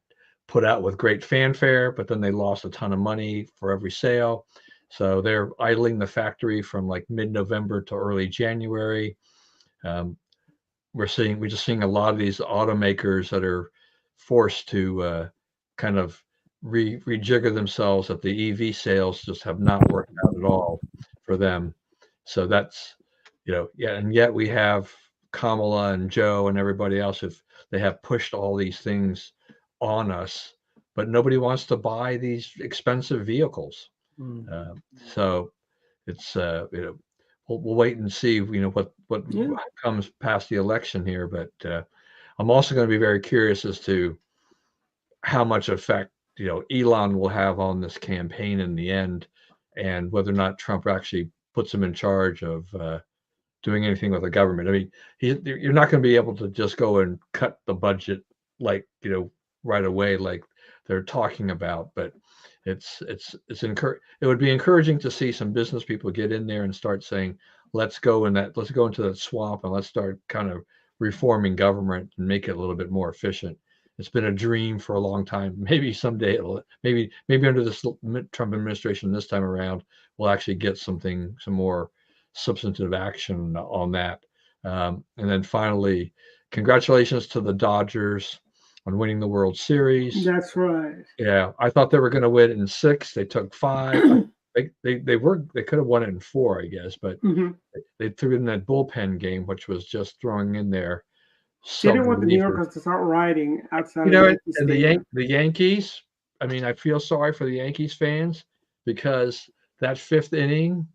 put out with great fanfare, but then they lost a ton of money for every sale. So they're idling the factory from like mid-November to early January. We're just seeing a lot of these automakers that are forced to kind of rejigger themselves that the EV sales just have not worked out at all for them. So that's, and yet we have Kamala and Joe and everybody else they have pushed all these things on us, but nobody wants to buy these expensive vehicles. So it's, we'll wait and see, what comes past the election here. But I'm also going to be very curious as to how much effect, Elon will have on this campaign in the end, and whether or not Trump actually puts him in charge of doing anything with the government. I mean, you're not going to be able to just go and cut the budget like, right away, like they're talking about, but it would be encouraging to see some business people get in there and start saying, let's go into that swamp and let's start kind of reforming government and make it a little bit more efficient. It's been a dream for a long time. Maybe someday maybe under this Trump administration this time around, we'll actually get some more substantive action on that. And then finally, congratulations to the Dodgers on winning the World Series. That's right. Yeah, I thought they were going to win in 6. They took 5. They could have won it in 4, I guess, but they threw in that bullpen game, which was just throwing in there. They didn't want the New Yorkers to start riding outside. And the Yankees. I mean, I feel sorry for the Yankees fans because that 5th inning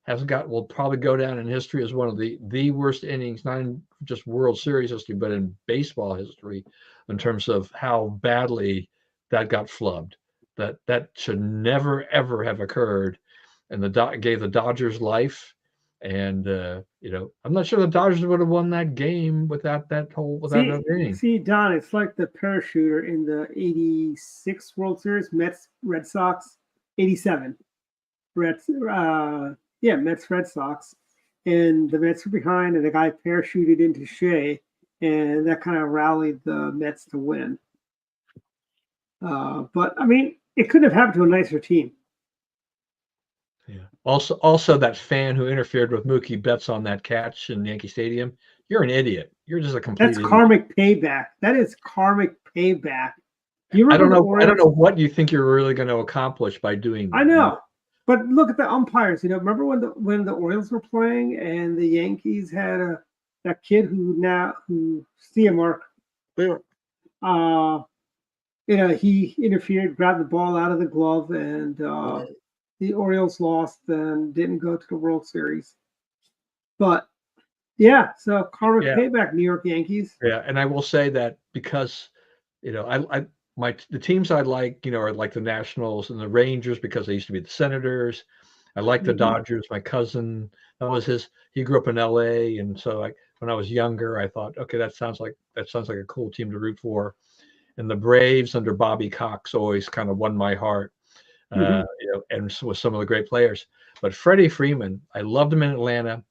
will probably go down in history as one of the worst innings, not in just World Series history, but in baseball history, in terms of how badly that got flubbed. That should never ever have occurred, and gave the Dodgers life. And I'm not sure the Dodgers would have won that game without that inning. See, Don, it's like the parachuter in the '86 World Series, Mets, Red Sox, '87, Mets, Red Sox, and the Mets were behind, and the guy parachuted into Shea, and that kind of rallied the Mets to win. But I mean, it couldn't have happened to a nicer team. Yeah. Also, that fan who interfered with Mookie Betts on that catch in Yankee Stadium, you're an idiot. You're just a complete That's idiot. karmic payback. That is karmic payback. I don't know. I don't know what you think you're really going to accomplish by doing that. I know, but look at the umpires. Remember when the Orioles were playing and the Yankees had that kid who Mark. He interfered, grabbed the ball out of the glove, and the Orioles lost and didn't go to the World Series. But yeah, so karmic payback, New York Yankees. Yeah, and I will say that because the teams I like, are like the Nationals and the Rangers because they used to be the Senators. I like the Dodgers. My cousin, he grew up in LA, and so when I was younger, I thought, okay, that sounds like a cool team to root for. And the Braves under Bobby Cox always kind of won my heart. And with some of the great players. But Freddie Freeman, I loved him in Atlanta.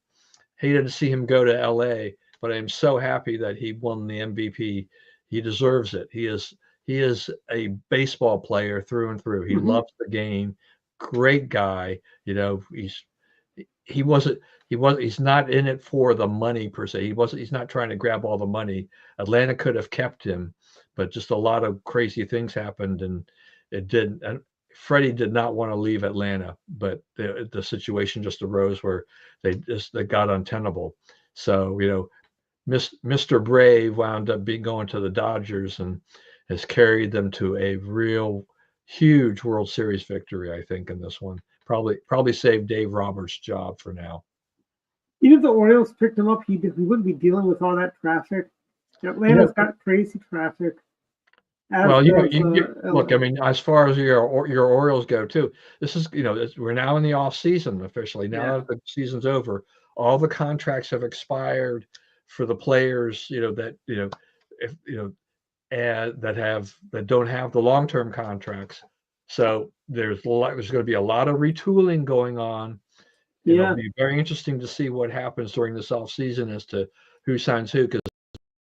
Hated to see him go to LA, but I'm so happy that he won the MVP. He deserves it. He is a baseball player through and through. He loves the game. Great guy. He's not in it for the money per se. He's not trying to grab all the money. Atlanta could have kept him, but just a lot of crazy things happened, and it didn't. Freddie did not want to leave Atlanta, but the situation just arose where they got untenable. So, Mr. Brave wound up going to the Dodgers and has carried them to a real huge World Series victory, I think, in this one. Probably saved Dave Roberts' job for now. Even if the Orioles picked him up, he wouldn't be dealing with all that traffic. Atlanta's got crazy traffic. Well, look, I mean, as far as your Orioles go too, this is, we're now in the off season officially. Now that the season's over, all the contracts have expired for the players, that don't have the long-term contracts. So there's going to be a lot of retooling going on. It'll be very interesting to see what happens during this off season as to who signs who, because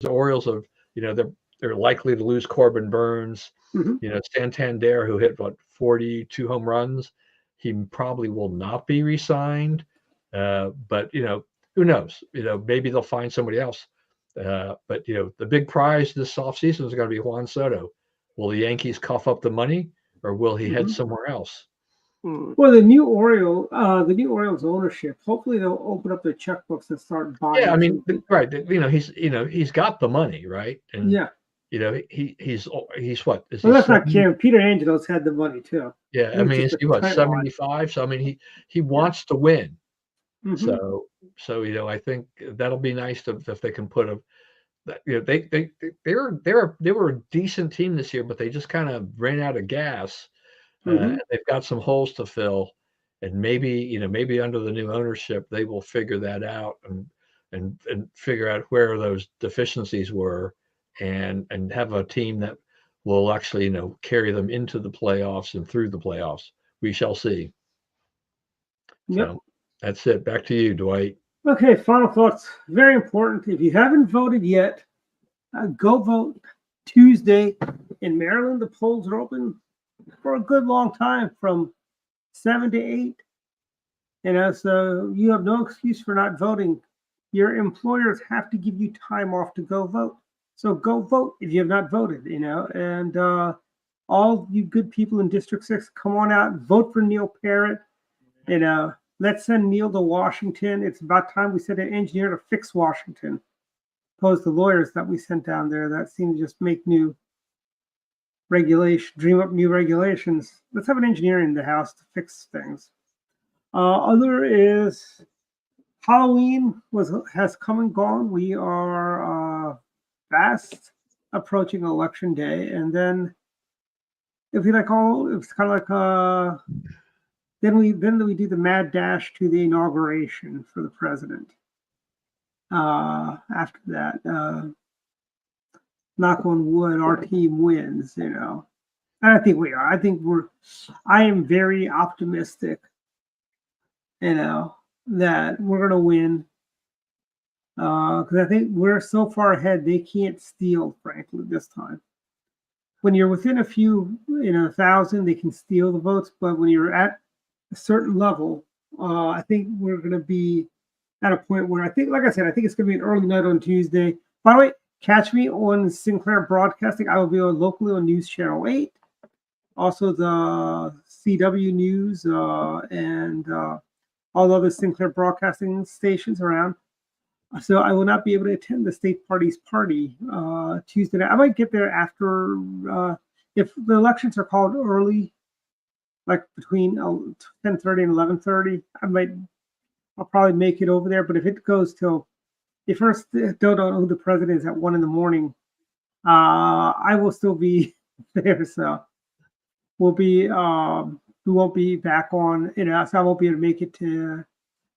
the Orioles have, they're likely to lose Corbin Burns. Santander, who hit 42 home runs, he probably will not be re-signed. But who knows? Maybe they'll find somebody else. But the big prize this offseason is going to be Juan Soto. Will the Yankees cough up the money, or will he head somewhere else? Well, the new Orioles ownership. Hopefully, they'll open up their checkbooks and start buying. Yeah, I mean, right? He's got the money, right? And he's what? Is that's not Cam. Peter Angelo's had the money too. Yeah, I mean, is he 75? So I mean, he wants to win. So I think that'll be nice if they can put they were a decent team this year, but they just kind of ran out of gas. They've got some holes to fill, and maybe under the new ownership they will figure that out and figure out where those deficiencies were, and have a team that will actually carry them into the playoffs and through the playoffs. We shall see. So that's it. Back to you, Dwight. Okay, final thoughts. Very important. If you haven't voted yet, go vote Tuesday in Maryland. The polls are open for a good long time, from 7 to 8. So you have no excuse for not voting. Your employers have to give you time off to go vote. So go vote if you have not voted, and all you good people in District 6, come on out, vote for Neil Parrott. Let's send Neil to Washington. It's about time we sent an engineer to fix Washington, opposed to lawyers that we sent down there that seem to just make dream up new regulations. Let's have an engineer in the house to fix things. Other is Halloween has come and gone. We are fast approaching election day, and then if you like, it's kind of like then we do the mad dash to the inauguration for the president. After that, knock on wood, our team wins. You know, and I think we are. I am very optimistic. You know, that we're going to win because I think we're so far ahead they can't steal, frankly, this time. When you're within a few, 1,000, they can steal the votes, but when you're at a certain level, I think we're going to be at a point where I think, like I said, I think it's going to be an early night on Tuesday. By the way, catch me on Sinclair Broadcasting. I will be locally on News Channel 8, also the CW News and all the other Sinclair Broadcasting stations around. So I will not be able to attend the state party's party Tuesday night. I might get there after, if the elections are called early, like between 10:30 and 11:30, I'll probably make it over there. But if it goes till, if first don't know who the president is at 1 a.m, I will still be there. So we won't be back on, so I won't be able to make it to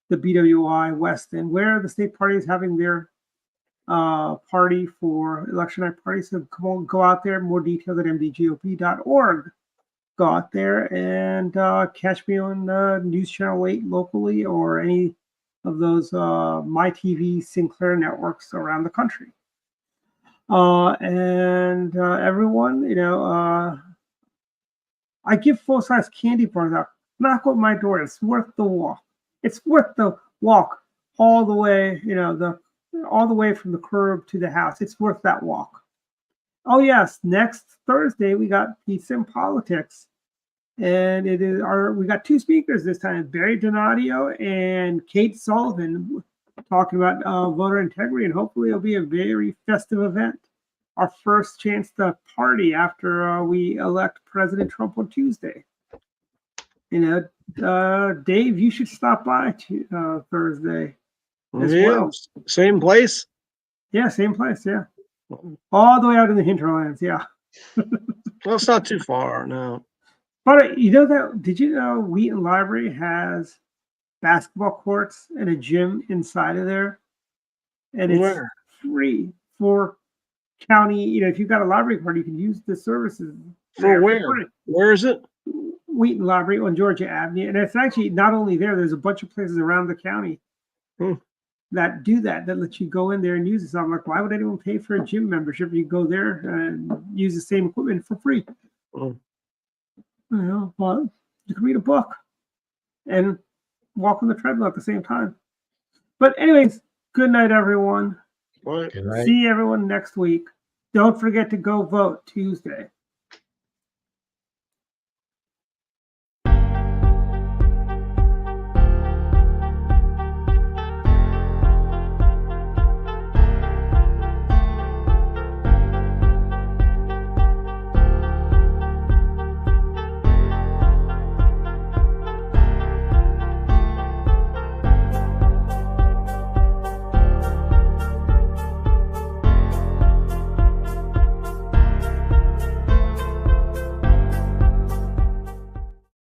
the BWI West End, where the state party is having their party for election night party. So come on, go out there. More details at mdgop.org. Go out there and catch me on News Channel 8 locally or any of those My TV Sinclair networks around the country. And everyone, I give full-size candy bars out. Knock on my door. It's worth the walk. It's worth the walk all the way, all the way from the curb to the house. It's worth that walk. Oh yes, next Thursday we got Pizza and Politics, and we got two speakers this time: Barry Donadio and Kate Sullivan, talking about voter integrity, and hopefully it'll be a very festive event. Our first chance to party after we elect President Trump on Tuesday. Dave, you should stop by Thursday as well. Same place? Yeah, same place. Yeah, all the way out in the hinterlands. Yeah. Well, it's not too far, no. But did you know Wheaton Library has basketball courts and a gym inside of there? And it's free for county. If you've got a library card, you can use the services. For where? Where is it? Wheaton Library on Georgia Avenue. And it's actually not only there, there's a bunch of places around the county that do that let you go in there and use it. So I'm like, why would anyone pay for a gym membership? You go there and use the same equipment for free. Well, you can read a book and walk on the treadmill at the same time. But anyways, good night, everyone. Good night. See everyone next week. Don't forget to go vote Tuesday.